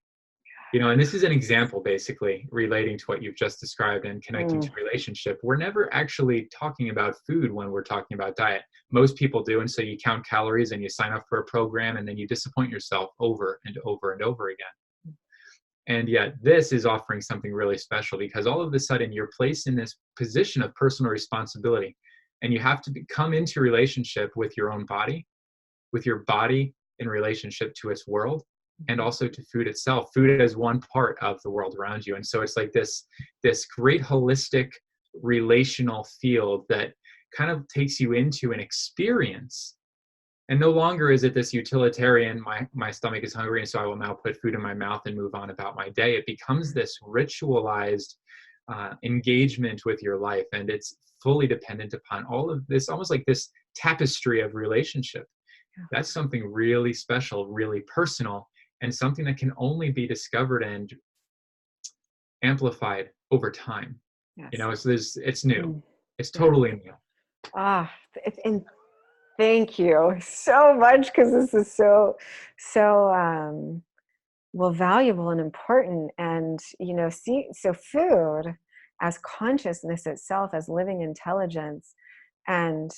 And this is an example basically relating to what you've just described and connecting to relationship. We're never actually talking about food when we're talking about diet. Most people do. And so you count calories and you sign up for a program, and then you disappoint yourself over and over and over again. And yet this is offering something really special, because all of a sudden you're placed in this position of personal responsibility, and you have to come into relationship with your own body, with your body in relationship to its world, and also to food itself. Food as one part of the world around you. And so it's like this great holistic relational field that kind of takes you into an experience And no longer is it this utilitarian, my stomach is hungry and so I will now put food in my mouth and move on about my day. It becomes this ritualized engagement with your life, and it's fully dependent upon all of this, almost like this tapestry of relationship. That's something really special, really personal, and something that can only be discovered and amplified over time. Yes. You know, it's new. It's Yeah. totally new. And thank you so much, because this is so well, valuable and important. And so food as consciousness itself, as living intelligence, and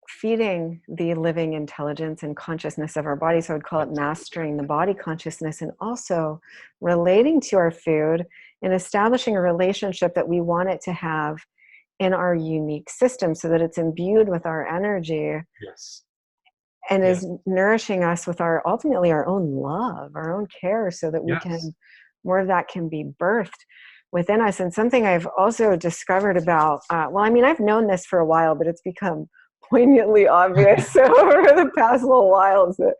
feeding the living intelligence and consciousness of our body. So I would call it mastering the body consciousness, and also relating to our food and establishing a relationship that we want it to have in our unique system, so that it's imbued with our energy. Yes. And is nourishing us with ultimately our own love, our own care, so that we can, more of that can be birthed within us. And something I've also discovered about, I've known this for a while, but it's become poignantly obvious over the past little while, is that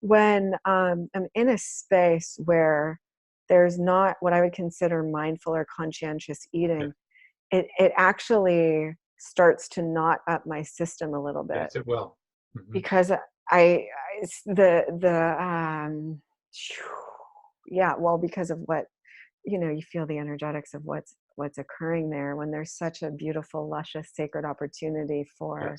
when I'm in a space where there's not what I would consider mindful or conscientious eating, it actually starts to knot up my system a little bit. Yes, it will. Mm-hmm. Because because of what, you feel the energetics of what's occurring there, when there's such a beautiful, luscious, sacred opportunity for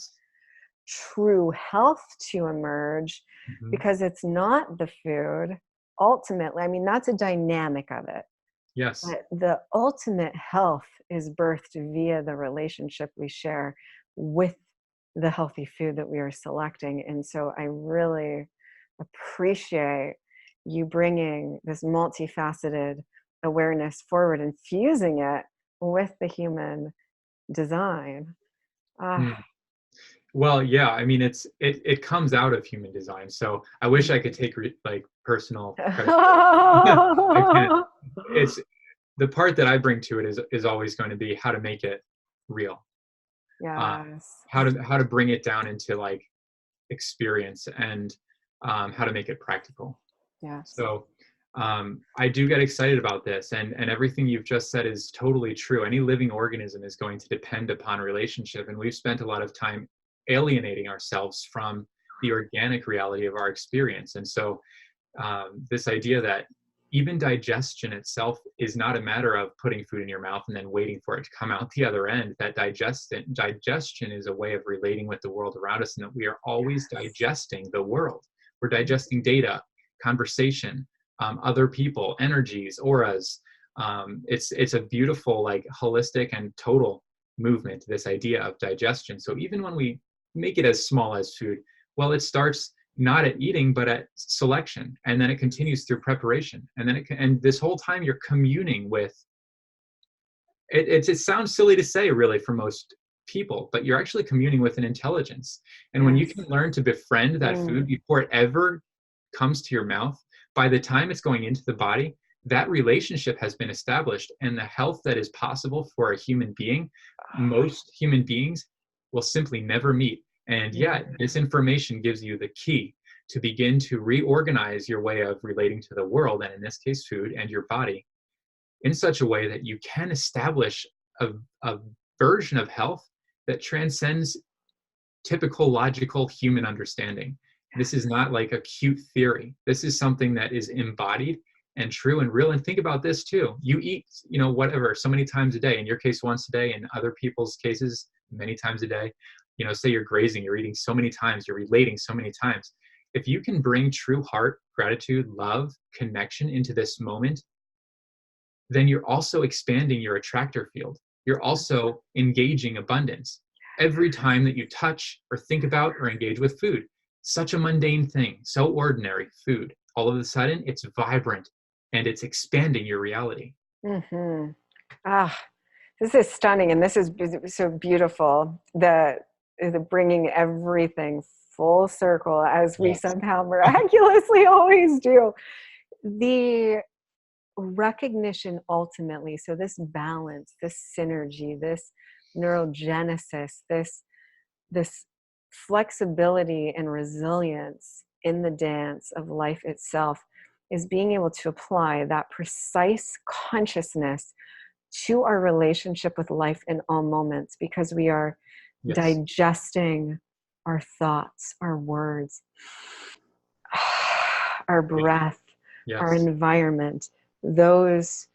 true health to emerge. Mm-hmm. Because it's not the food ultimately. That's a dynamic of it. Yes. But the ultimate health is birthed via the relationship we share with the healthy food that we are selecting. And so I really appreciate you bringing this multifaceted awareness forward and fusing it with the human design. Well, yeah, it comes out of human design. So I wish I could take personal credit. I can't. It's the part that I bring to it is always going to be how to make it real. Yes. How to bring it down into experience, and how to make it practical. Yes. So I do get excited about this, and everything you've just said is totally true. Any living organism is going to depend upon relationship, and we've spent a lot of time alienating ourselves from the organic reality of our experience. And so this idea that even digestion itself is not a matter of putting food in your mouth and then waiting for it to come out the other end, that digestion is a way of relating with the world around us, and that we are always digesting the world. We're digesting data, conversation, other people, energies, auras. It's a beautiful, holistic and total movement, this idea of digestion. So even when we make it as small as food, well, it starts not at eating, but at selection, and then it continues through preparation, and then and this whole time you're communing with it. It sounds silly to say, really, for most people, but you're actually communing with an intelligence. And when you can learn to befriend that food before it ever comes to your mouth, by the time it's going into the body, that relationship has been established, and the health that is possible for a human being, most human beings will simply never meet. And yet, this information gives you the key to begin to reorganize your way of relating to the world, and in this case, food, and your body, in such a way that you can establish a version of health that transcends typical logical human understanding. This is not like a cute theory. This is something that is embodied and true and real. And think about this too. You eat, whatever, so many times a day. In your case, once a day. In other people's cases, many times a day. Say you're grazing, you're eating so many times, you're relating so many times. If you can bring true heart, gratitude, love, connection into this moment, then you're also expanding your attractor field. You're also engaging abundance. Every time that you touch or think about or engage with food, such a mundane thing, so ordinary, food, all of a sudden it's vibrant and it's expanding your reality. Mm-hmm. This is stunning, and this is so beautiful, the bringing everything full circle, as we somehow miraculously always do. The recognition ultimately, so this balance, this synergy, this neurogenesis, this flexibility and resilience in the dance of life itself is being able to apply that precise consciousness to our relationship with life in all moments, because we are Yes. digesting our thoughts, our words, our Yeah. breath, our Yes. environment, those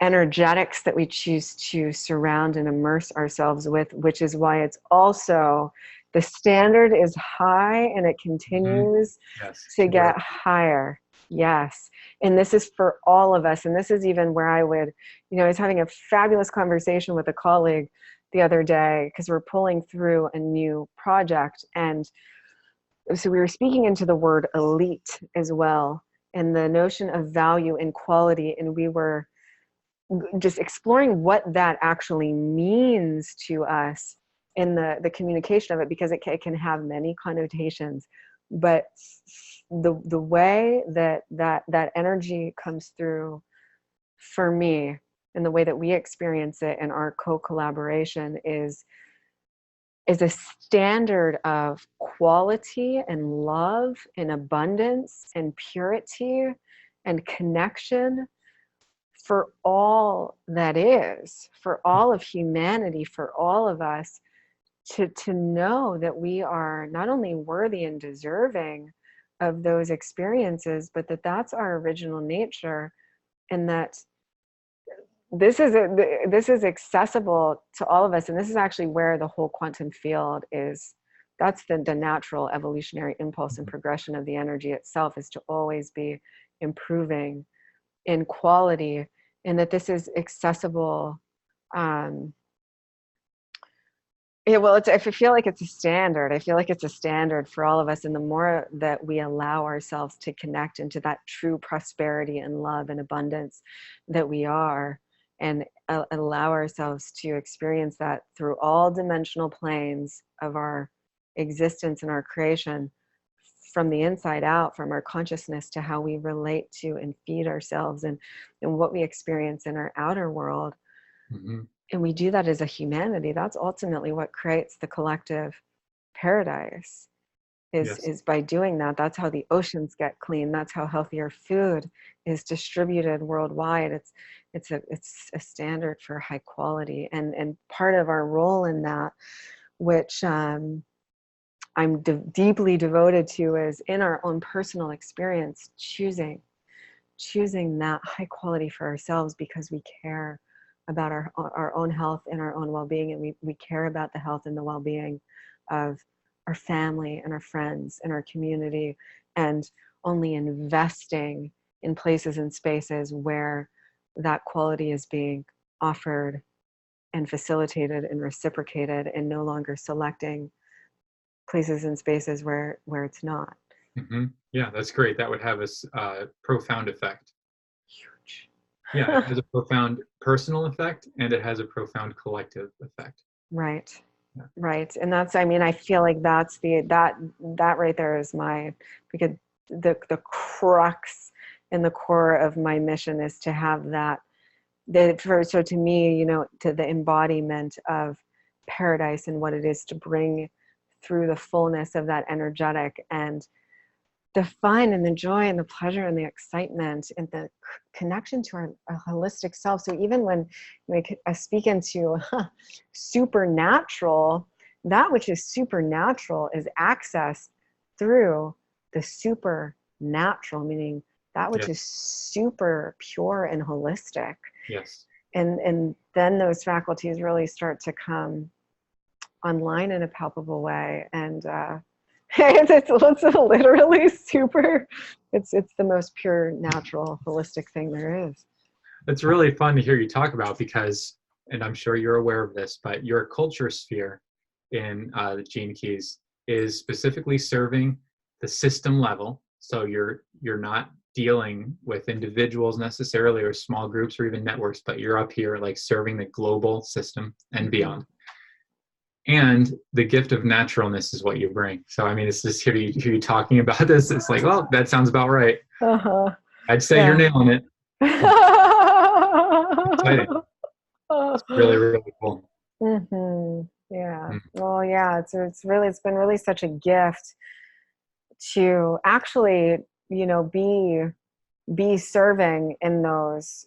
energetics that we choose to surround and immerse ourselves with, which is why it's also, the standard is high and it continues Yes. to To grow. get higher. Yes. And this is for all of us. And this is even where I would, I was having a fabulous conversation with a colleague the other day because we're pulling through a new project. And so we were speaking into the word elite as well, and the notion of value and quality. And we were just exploring what that actually means to us in the communication of it, because it can have many connotations. But the way that energy comes through for me, and the way that we experience it in our co-collaboration is a standard of quality and love and abundance and purity and connection for all that is, for all of humanity, for all of us, to know that we are not only worthy and deserving of those experiences, but that's our original nature, and that this is accessible to all of us. And this is actually where the whole quantum field is. That's the natural evolutionary impulse and progression of the energy itself, is to always be improving in quality, and that this is accessible. I feel like it's a standard. I feel like it's a standard for all of us. And the more that we allow ourselves to connect into that true prosperity and love and abundance that we are, and allow ourselves to experience that through all dimensional planes of our existence and our creation, from the inside out, from our consciousness to how we relate to and feed ourselves, and what we experience in our outer world. Mm-hmm. And we do that as a humanity. That's ultimately what creates the collective paradise, Yes. is by doing that. That's how the oceans get clean. That's how healthier food is distributed worldwide. It's a standard for high quality. And part of our role in that, which I'm deeply devoted to, is in our own personal experience, choosing that high quality for ourselves, because we care about our own health and our own well-being, and we care about the health and the well-being of our family and our friends and our community, and only investing in places and spaces where that quality is being offered and facilitated and reciprocated, and no longer selecting places and spaces where it's not. Mm-hmm. Yeah, that's great. That would have a profound effect. Huge. Yeah, it has a profound personal effect, and it has a profound collective effect. Right. Yeah. Right. And that's, I feel like that's that right there is because the crux and the core of my mission is to have so to me, to the embodiment of paradise, and what it is to bring through the fullness of that energetic, and the fun and the joy and the pleasure and the excitement and the connection to our holistic self. So even when I speak into supernatural, that which is supernatural is accessed through the supernatural, meaning that which is super pure and holistic. Yes. And then those faculties really start to come online in a palpable way. And it's literally super. It's the most pure, natural, holistic thing there is. It's really fun to hear you talk about, because, and I'm sure you're aware of this, but your culture sphere in the Gene Keys is specifically serving the system level. So you're not dealing with individuals necessarily, or small groups, or even networks, but you're up here like serving the global system and beyond. And the gift of naturalness is what you bring. So it's just hear you talking about this. It's like, well, that sounds about right. I'd say you're nailing it. Exciting. It's really, really cool. Yeah. Mm. Well, yeah, it's been really such a gift to actually, be serving in those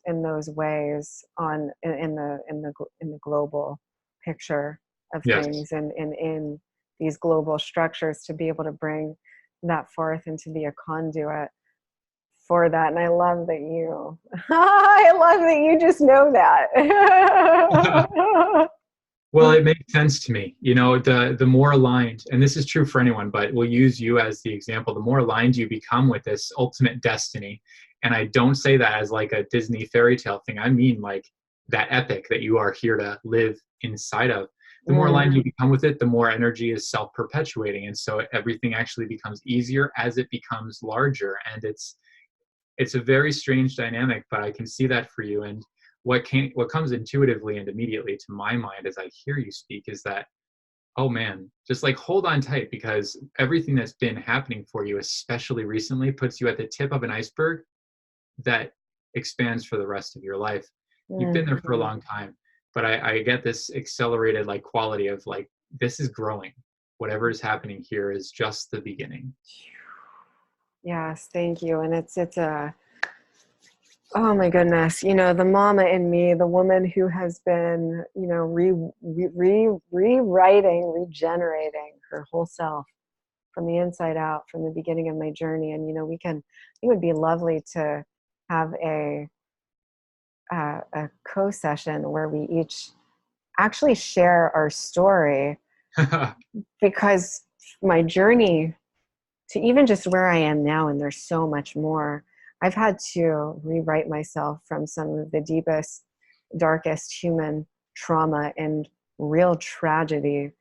ways in the global picture of Yes. things, and in these global structures, to be able to bring that forth and to be a conduit for that. And I love that you I love that you just know that. Well, it makes sense to me. The more aligned, and this is true for anyone, but we'll use you as the example. The more aligned you become with this ultimate destiny, and I don't say that as like a Disney fairy tale thing. I mean like that epic that you are here to live inside of. The more aligned you Mm. become with it, the more energy is self-perpetuating, and so everything actually becomes easier as it becomes larger. And it's a very strange dynamic, but I can see that for you. And what comes intuitively and immediately to my mind as I hear you speak is that, oh man, just like hold on tight, because everything that's been happening for you, especially recently, puts you at the tip of an iceberg that expands for the rest of your life. You've been there for a Mhm. long time, but I get this accelerated like quality of like, this is growing. Whatever is happening here is just the beginning. Yes, thank you. And it's a oh my goodness, the mama in me, the woman who has been, rewriting, regenerating her whole self from the inside out from the beginning of my journey. And it would be lovely to have a co-session where we each actually share our story, because my journey to even just where I am now, and there's so much more. I've had to rewrite myself from some of the deepest, darkest human trauma and real tragedy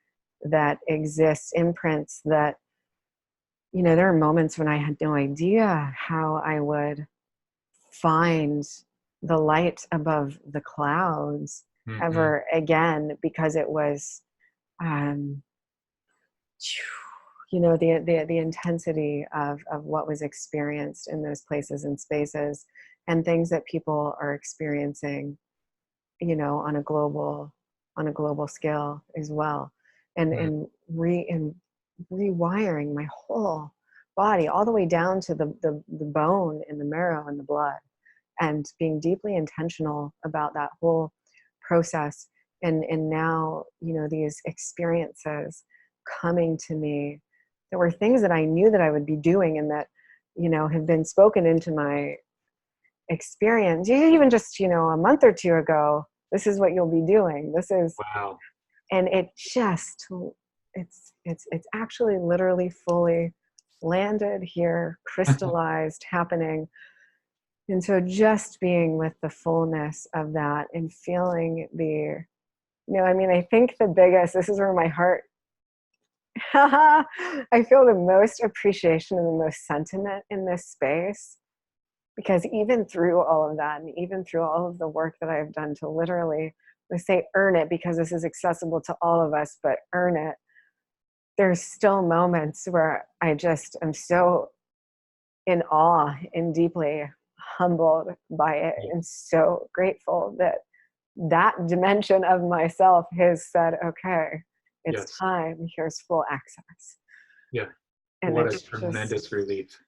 that exists, imprints that, there are moments when I had no idea how I would find the light above the clouds Hmm. ever again, because it was, um, the intensity of what was experienced in those places and spaces, and things that people are experiencing, on a global scale as well. And rewiring my whole body all the way down to the bone and the marrow and the blood, and being deeply intentional about that whole process. And now, these experiences coming to me, there were things that I knew that I would be doing, and that, have been spoken into my experience even just, a month or two ago. This is what you'll be doing. This is, Wow. and it just, it's actually literally fully landed here, crystallized, happening. And so just being with the fullness of that and feeling I think the biggest, this is where my heart, I feel the most appreciation and the most sentiment in this space, because even through all of that, and even through all of the work that I've done to literally, let's say, earn it, because this is accessible to all of us, but earn it, there's still moments where I just am so in awe and deeply humbled by it, Yeah. and so grateful that that dimension of myself has said, okay, it's Yes. time, here's full access. Yeah. And What a it's just, tremendous relief.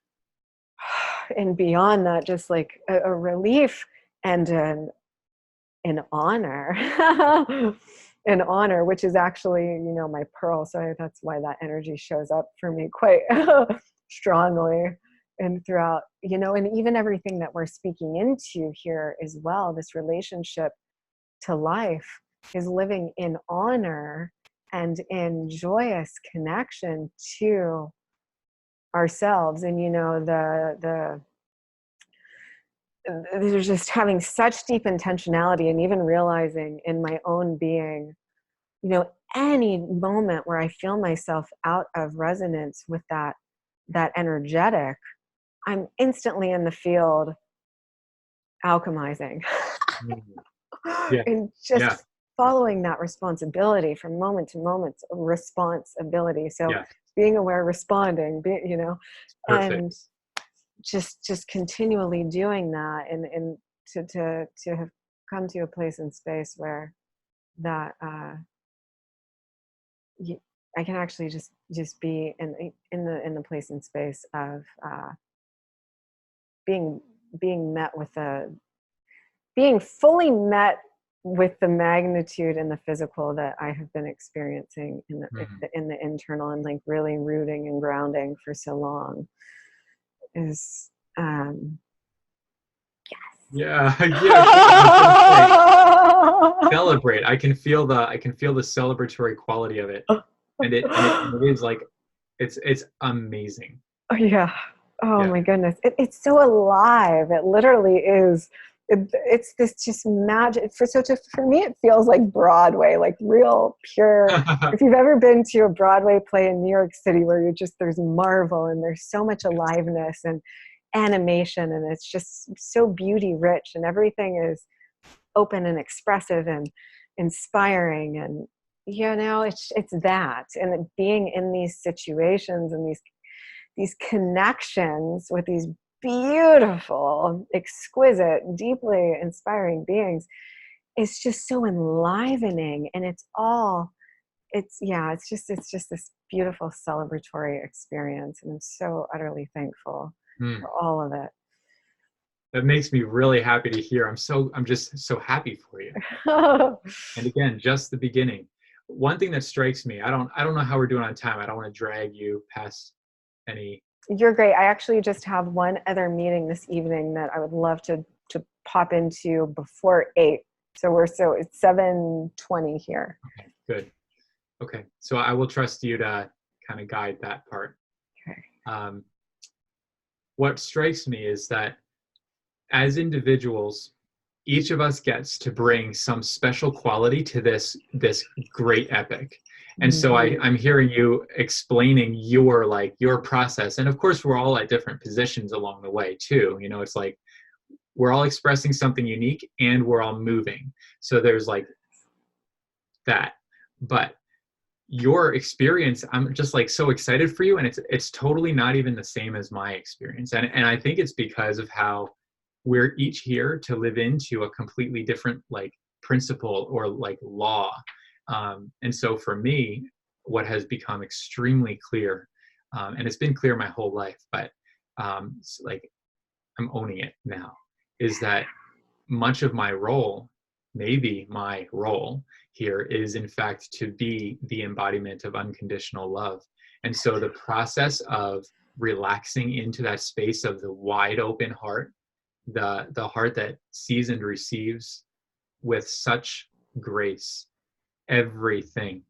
and beyond that, just like a relief and an honor. An honor, which is actually, my pearl. So that's why that energy shows up for me quite strongly. And throughout, and even everything that we're speaking into here as well, this relationship to life is living in honor and in joyous connection to ourselves. And there's just having such deep intentionality, and even realizing in my own being, any moment where I feel myself out of resonance with that energetic, I'm instantly in the field alchemizing. Mm. Yeah. And Yeah. just following that responsibility from moment to moment, responsibility. So Yeah. being aware, responding, Perfect. and just continually doing that, and to have come to a place in space where that I can actually just be in the place and space of being met with being fully met with the magnitude and the physical that I have been experiencing in the internal, and like really rooting and grounding for so long is yeah. Yeah. Celebrate. I can feel the celebratory quality of it, and it is like it's amazing. Oh yeah. Oh Yeah. my goodness. It's so alive. It literally is. It's this just magic. For me, it feels like Broadway, like real pure. If you've ever been to a Broadway play in New York City where there's marvel and there's so much aliveness and animation, and it's just so beauty rich, and everything is open and expressive and inspiring, and it's that, and being in these situations and these connections with these beautiful, exquisite, deeply inspiring beings is just so enlivening. And it's just this beautiful celebratory experience. And I'm so utterly thankful for all of it. That makes me really happy to hear. I'm just so happy for you. And again, just the beginning. One thing that strikes me, I don't know how we're doing on time. I don't want to drag you past any. You're great. I actually just have one other meeting this evening that I would love to pop into before 8. So it's 7:20 here. Okay, good. Okay, so I will trust you to kind of guide that part. Okay. What strikes me is that as individuals, each of us gets to bring some special quality to this great epic. And so I'm hearing you explaining your process. And of course, we're all at different positions along the way too. It's like we're all expressing something unique and we're all moving. So there's like that. But your experience, I'm just like so excited for you. And it's totally not even the same as my experience. And I think it's because of how we're each here to live into a completely different like principle or like law. And so for me, what has become extremely clear, and it's been clear my whole life, but like I'm owning it now, is that much of my role, maybe my role here, is in fact to be the embodiment of unconditional love. And so the process of relaxing into that space of the wide open heart, the heart that sees and receives with such grace everything,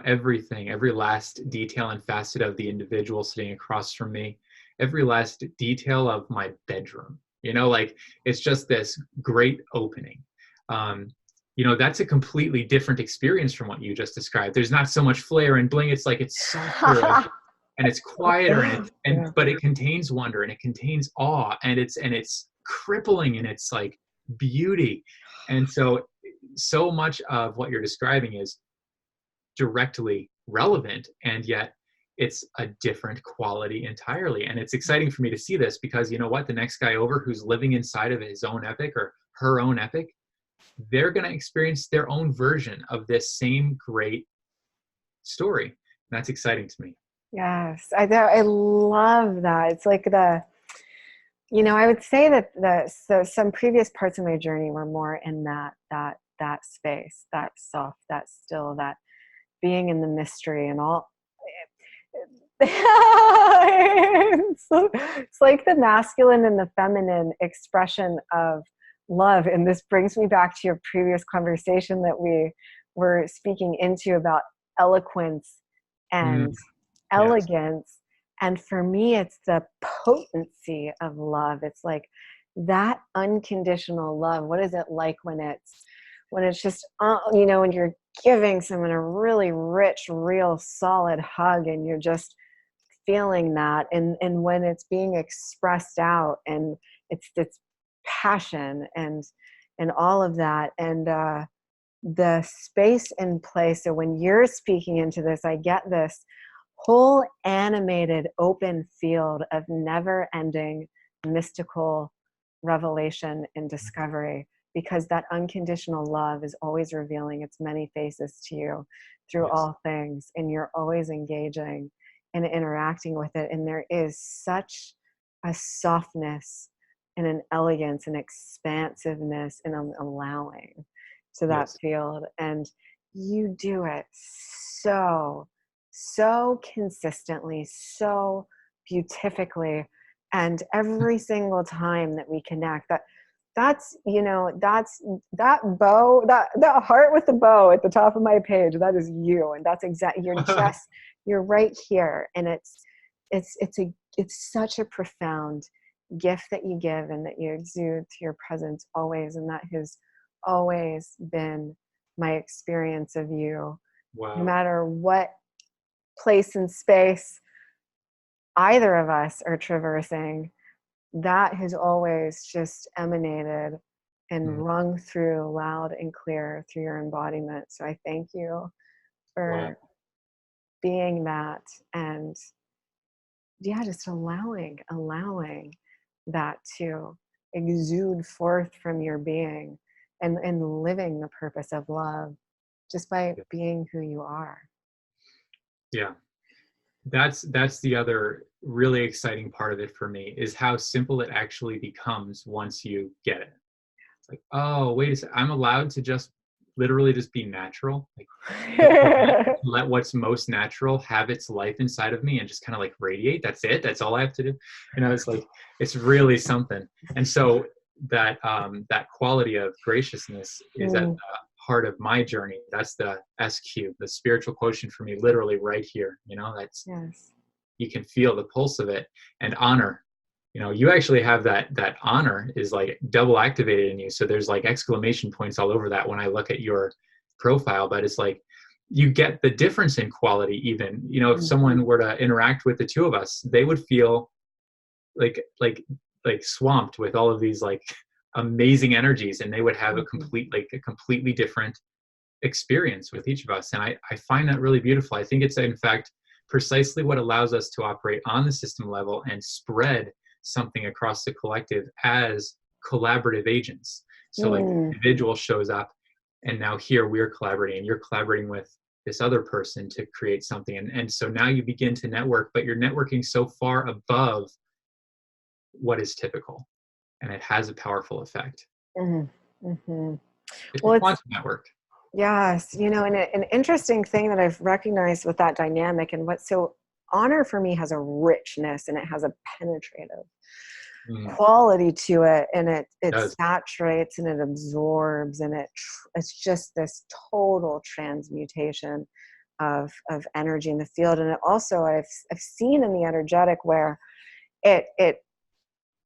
every last detail and facet of the individual sitting across from me, every last detail of my bedroom, like it's just this great opening. That's a completely different experience from what you just described. There's not so much flair and bling. It's like it's softer and it's quieter, but it contains wonder and it contains awe, and it's crippling in its like beauty. And so much of what you're describing is directly relevant, and yet it's a different quality entirely. And it's exciting for me to see this, because you know what, the next guy over who's living inside of his own epic or her own epic, they're going to experience their own version of this same great story. And that's exciting to me. Yes, I love that. It's like I would say that so some previous parts of my journey were more in that space, that soft, that still, that being in the mystery and all. It's like the masculine and the feminine expression of love. And this brings me back to your previous conversation that we were speaking into about eloquence and elegance. Yes. And for me, it's the potency of love. It's like that unconditional love. What is it like when it's just, when you're giving someone a really rich, real, solid hug, and you're just feeling that, and when it's being expressed out, and it's passion and all of that, and the space and place. So when you're speaking into this, I get this whole animated open field of never-ending mystical revelation and discovery because that unconditional love is always revealing its many faces to you through Yes. all things, and you're always engaging and interacting with it. And there is such a softness and an elegance and expansiveness and an allowing to that Yes. field. And you do it so consistently, so beautifically. And every single time that we connect, that's that bow, that heart with the bow at the top of my page, that is you. And that's exactly, you're right here. And it's such a profound gift that you give and that you exude to your presence always. And that has always been my experience of you, no Wow. matter what place and space either of us are traversing. That has always just emanated Mm. and rung through loud and clear through your embodiment. So I thank you Wow. for being that, and yeah, just allowing that to exude forth from your being, and living the purpose of love just by Yeah. being who you are. Yeah. That's the other really exciting part of it for me, is how simple it actually becomes once you get it. It's like, oh, wait a second, I'm allowed to just literally just be natural. Like, let what's most natural have its life inside of me and just kind of like radiate. That's it. That's all I have to do. It's like, it's really something. And so that quality of graciousness is at Mm, the heart of my journey. That's the SQ, the spiritual quotient for me, literally right here. That's, yes. you can feel the pulse of it. And honor, you actually have that honor is like double activated in you. So there's like exclamation points all over that when I look at your profile. But it's like, you get the difference in quality. Even, if Mhm. someone were to interact with the two of us, they would feel like swamped with all of these like amazing energies, and they would have Mhm. a completely different experience with each of us. And I find that really beautiful. I think it's in fact precisely what allows us to operate on the system level and spread something across the collective as collaborative agents. So like the Mm. individual shows up, and now here we're collaborating, and you're collaborating with this other person to create something. And so now you begin to network, but you're networking so far above what is typical, and it has a powerful effect. Mhm. Mhm. It's a Well, it's quantum network. yes, and an interesting thing that I've recognized with that dynamic, and what's so honor for me has a richness and it has a penetrative Mm, quality to it, and it does. saturates and it absorbs, and it's just this total transmutation of energy in the field. And it also, I've seen in the energetic where it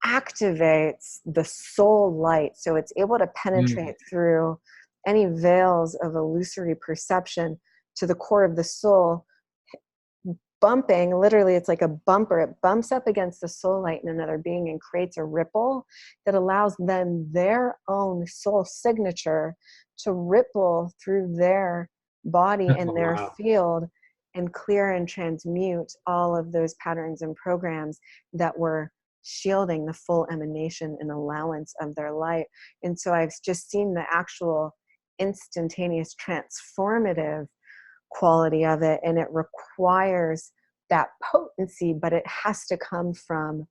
activates the soul light, so it's able to Mm, penetrate through any veils of illusory perception to the core of the soul, bumping, literally it's like a bumper, it bumps up against the soul light in another being and creates a ripple that allows them their own soul signature to ripple through their body and their wow. field, and clear and transmute all of those patterns and programs that were shielding the full emanation and allowance of their light. And so I've just seen the actual instantaneous transformative quality of it, and it requires that potency, but it has to come from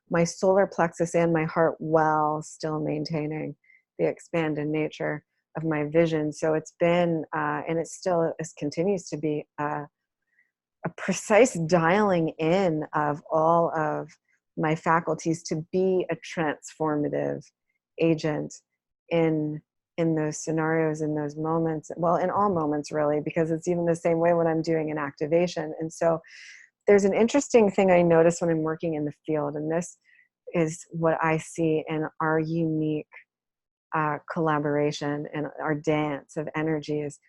my solar plexus and my heart while still maintaining the expanded nature of my vision. So it's been and it still continues to be a precise dialing in of all of my faculties to be a transformative agent in those scenarios, in those moments, well, in all moments really, because it's even the same way when I'm doing an activation. And so there's an interesting thing I notice when I'm working in the field, and this is what I see in our unique collaboration and our dance of energies,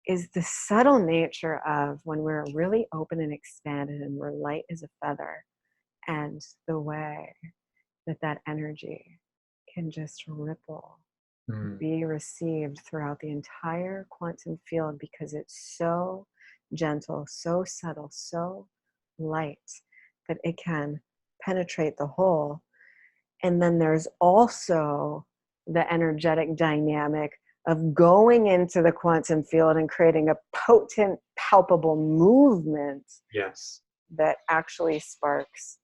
is the subtle nature of when we're really open and expanded and we're light as a feather, and the way that that energy can just ripple, Mm, be received throughout the entire quantum field, because it's so gentle, so subtle, so light that it can penetrate the whole. And then there's also the energetic dynamic of going into the quantum field and creating a potent, palpable movement Yes. that actually sparks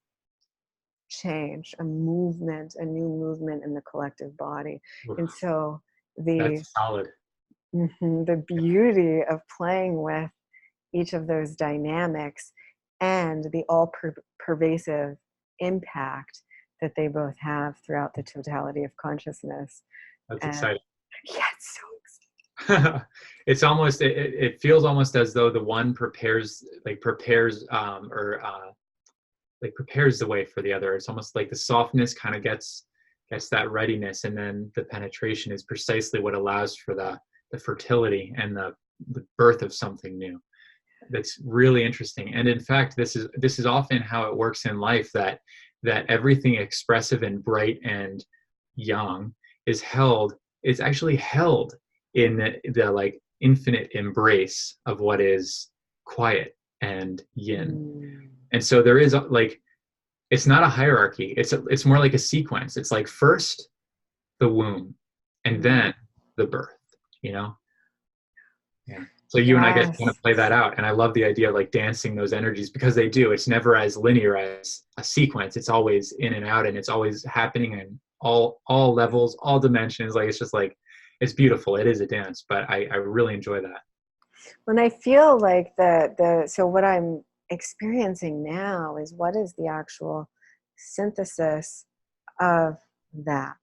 change, a movement, a new movement in the collective body. Oof, And so the that's solid. the beauty of playing with each of those dynamics and the all pervasive impact that they both have throughout the totality of consciousness. That's And exciting. yeah, it's so exciting. It's almost, it feels almost as though the one prepares prepares the way for the other. It's almost like the softness kind of gets that readiness, and then the penetration is precisely what allows for the fertility and the birth of something new. That's really interesting. And in fact, this is often how it works in life, that everything expressive and bright and young is actually held in the like infinite embrace of what is quiet and yin. And so there is like, it's not a hierarchy. It's more like a sequence. It's like first the womb and then the birth, you know? Yeah. So you and I get to kind of play that out. And I love the idea of like dancing those energies, because they do. It's never as linear as a sequence. It's always in and out, and it's always happening in all levels, all dimensions. Like, it's just like, it's beautiful. It is a dance, but I really enjoy that. When I feel like so what I'm experiencing now is, what is the actual synthesis of that,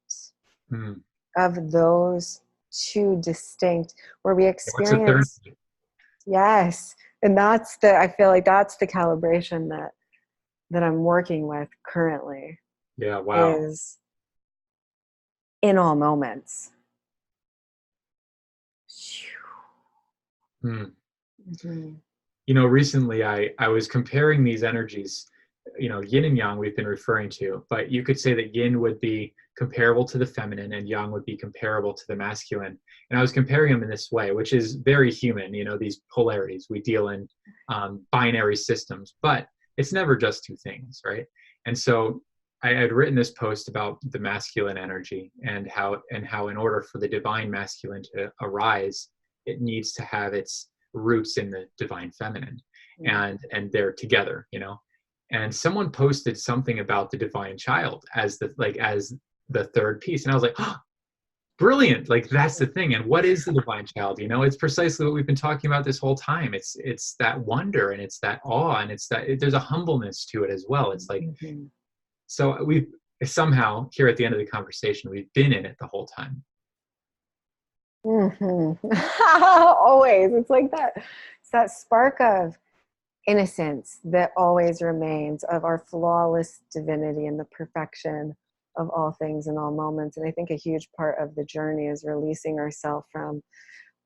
of those two distinct, where we experience. Yes. And I feel like that's the calibration that I'm working with currently. Yeah. Wow. Is in all moments. You know, recently I was comparing these energies, you know, yin and yang we've been referring to, but you could say that yin would be comparable to the feminine and yang would be comparable to the masculine. And I was comparing them in this way, which is very human, you know, these polarities. We deal in binary systems, but it's never just two things, right? And so I had written this post about the masculine energy and how in order for the divine masculine to arise, it needs to have its roots in the divine feminine, and they're together, you know. And someone posted something about the divine child as the third piece, and I was like, oh, brilliant, like that's the thing. And what is the divine child? You know, it's precisely what we've been talking about this whole time. It's that wonder, and it's that awe, and it's that there's a humbleness to it as well. It's like, so we've somehow, here at the end of the conversation, we've been in it the whole time. Always. It's like that. It's that spark of innocence that always remains, of our flawless divinity and the perfection of all things in all moments. And I think a huge part of the journey is releasing ourselves from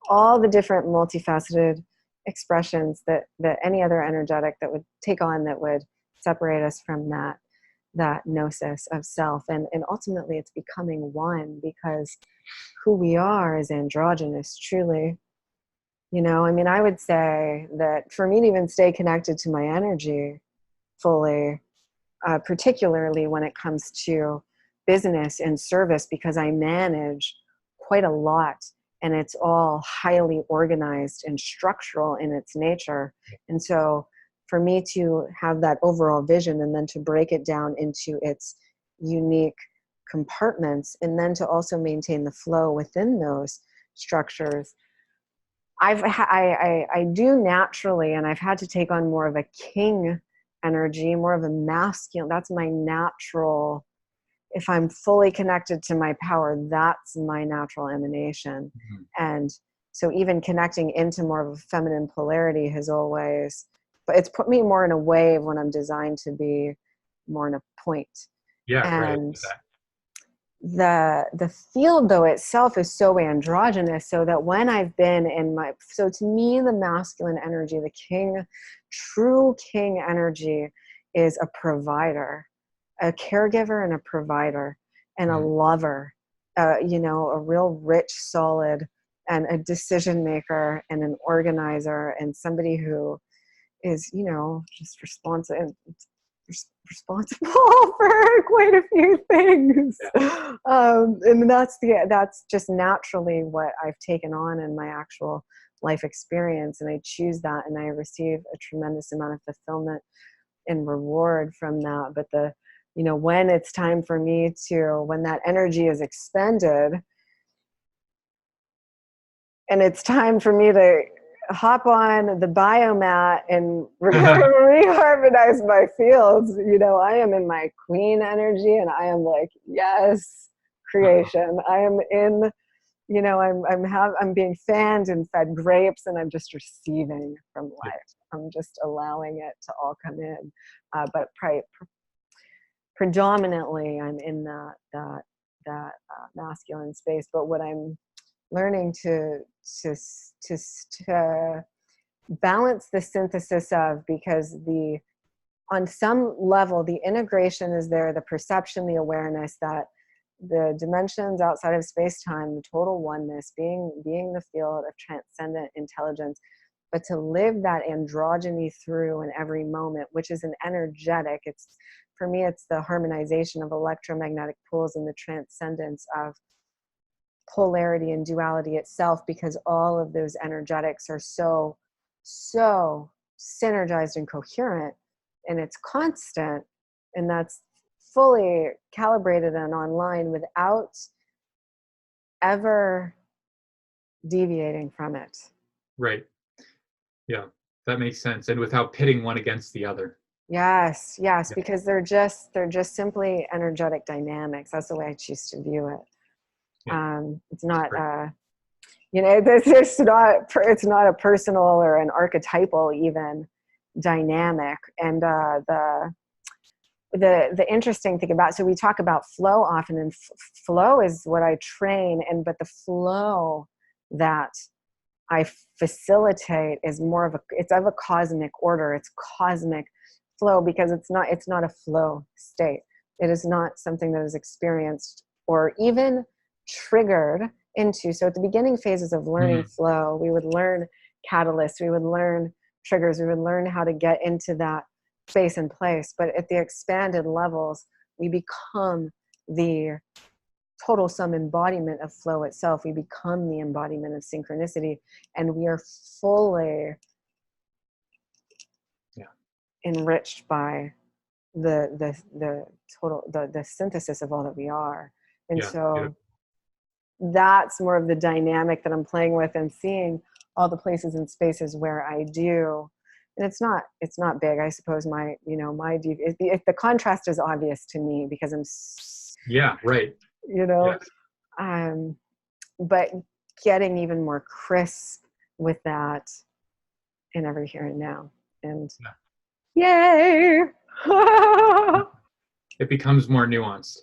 all the different multifaceted expressions that any other energetic that would take on, that would separate us from that gnosis of self. And ultimately it's becoming one, because who we are is androgynous, truly. You know, I mean, I would say that for me to even stay connected to my energy fully, particularly when it comes to business and service, because I manage quite a lot and it's all highly organized and structural in its nature. And so for me to have that overall vision and then to break it down into its unique compartments, and then to also maintain the flow within those structures, I do naturally, and I've had to take on more of a king energy, more of a masculine. That's my natural. If I'm fully connected to my power, that's my natural emanation. And so even connecting into more of a feminine polarity has always, but it's put me more in a wave when I'm designed to be more in a point. Yeah, and right. The field though itself is so androgynous, so that when I've been in so to me, the masculine energy, the king, true king energy, is a provider, a caregiver and a provider and a lover, you know, a real rich, solid, and a decision maker and an organizer, and somebody who is, you know, just responsive. responsible for quite a few things. And that's just naturally what I've taken on in my actual life experience. And I choose that, and I receive a tremendous amount of fulfillment and reward from that. But when it's time for me when that energy is expended, and it's time for me to hop on the biomat and reharmonize my fields, I am in my queen energy, and I am like, yes, creation. I am in, I'm being fanned and fed grapes, and I'm just receiving from life. I'm just allowing it to all come in. But predominantly, I'm in that masculine space. But what I'm learning to balance the synthesis of, because on some level the integration is there, the perception, the awareness that the dimensions outside of space-time, the total oneness, being the field of transcendent intelligence, but to live that androgyny through in every moment, which is an energetic, for me it's the harmonization of electromagnetic pools and the transcendence of polarity and duality itself, because all of those energetics are so synergized and coherent, and it's constant, and that's fully calibrated and online without ever deviating from it. Right. Yeah, that makes sense. And without pitting one against the other. Yes, because they're just simply energetic dynamics. That's the way I choose to view it. It's not it's not a personal or an archetypal even dynamic. And the interesting thing about, so we talk about flow often, and flow is what I train, but the flow that I facilitate is it's of a cosmic order. It's cosmic flow, because it's not a flow state. It is not something that is experienced or even triggered into. So at the beginning phases of learning flow, we would learn catalysts, we would learn triggers, we would learn how to get into that space and place. But at the expanded levels, we become the total sum embodiment of flow itself. We become the embodiment of synchronicity, and we are fully enriched by the total the synthesis of all that we are. And that's more of the dynamic that I'm playing with, and seeing all the places and spaces where I do. And it's not big, I suppose. The contrast is obvious to me because I'm right. But getting even more crisp with that in every here and now, and yay. It becomes more nuanced.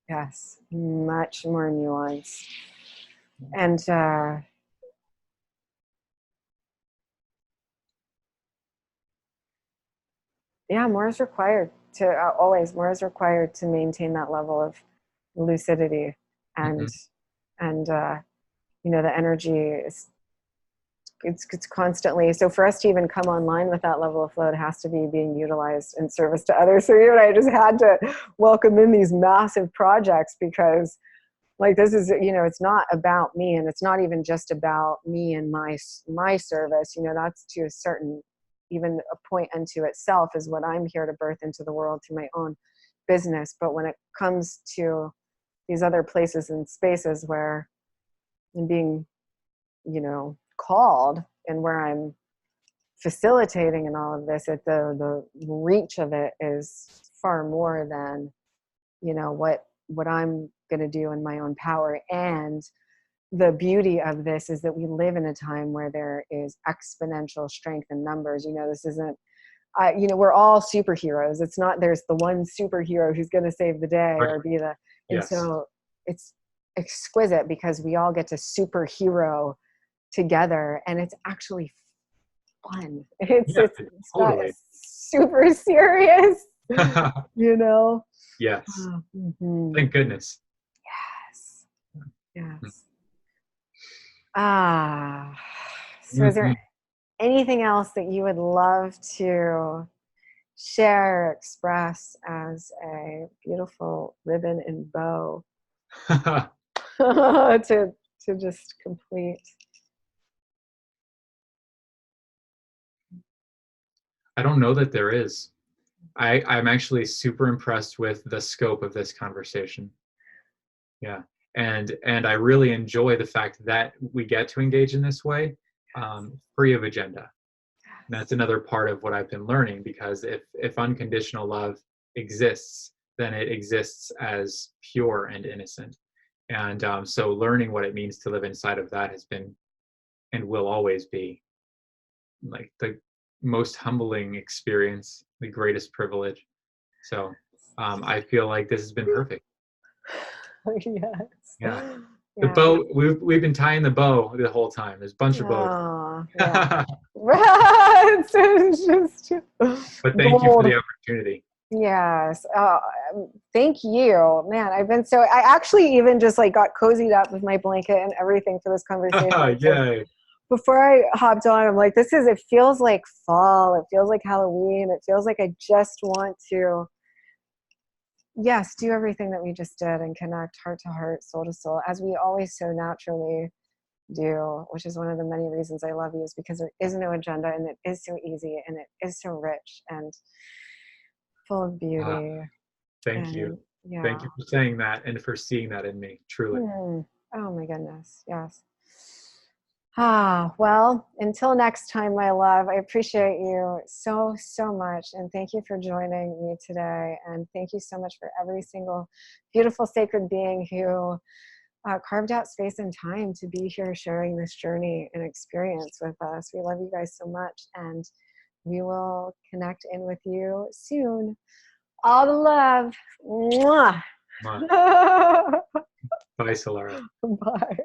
Yes, much more nuanced. And more is required to maintain that level of lucidity, and the energy is it's constantly. So for us to even come online with that level of flow, it has to be being utilized in service to others. So you and I just had to welcome in these massive projects, because this is, it's not about me, and it's not even just about me and my service. That's to a certain, even a point unto itself, is what I'm here to birth into the world through my own business. But when it comes to these other places and spaces where I'm being, called, and where I'm facilitating and all of this, the reach of it is far more than, what I'm going to do in my own power. And the beauty of this is that we live in a time where there is exponential strength in numbers. This isn't, we're all superheroes. It's not, there's the one superhero who's going to save the day or be the, and so it's exquisite because we all get to superhero together, and it's actually fun. It's totally. not super serious, Yes. Thank goodness. Yes. So is there anything else that you would love to share, express as a beautiful ribbon and bow to just complete. I don't know that there is. I'm actually super impressed with the scope of this conversation. Yeah. And I really enjoy the fact that we get to engage in this way, free of agenda. And that's another part of what I've been learning, because if unconditional love exists, then it exists as pure and innocent. And so learning what it means to live inside of that has been and will always be like the most humbling experience, the greatest privilege. So I feel like this has been perfect. Yes. Yeah. The Yeah. bow, we've been tying the bow the whole time. There's a bunch of bows. Oh, yeah. Right. It's just But thank you for gold. the opportunity. Yes. Thank you. Man, I actually even just like got cozied up with my blanket and everything for this conversation. Yay. Before I hopped on, I'm like, it feels like fall. It feels like Halloween. It feels like I just want to, yes, do everything that we just did and connect heart to heart, soul to soul, as we always so naturally do, which is one of the many reasons I love you, is because there is no agenda and it is so easy and it is so rich and full of beauty. Thank you. And yeah. Thank you for saying that and for seeing that in me, truly. Oh my goodness. Yes. Well, until next time, my love, I appreciate you so, so much. And thank you for joining me today. And thank you so much for every single beautiful sacred being who carved out space and time to be here sharing this journey and experience with us. We love you guys so much. And we will connect in with you soon. All the love. Mwah. Bye, Solara. Bye.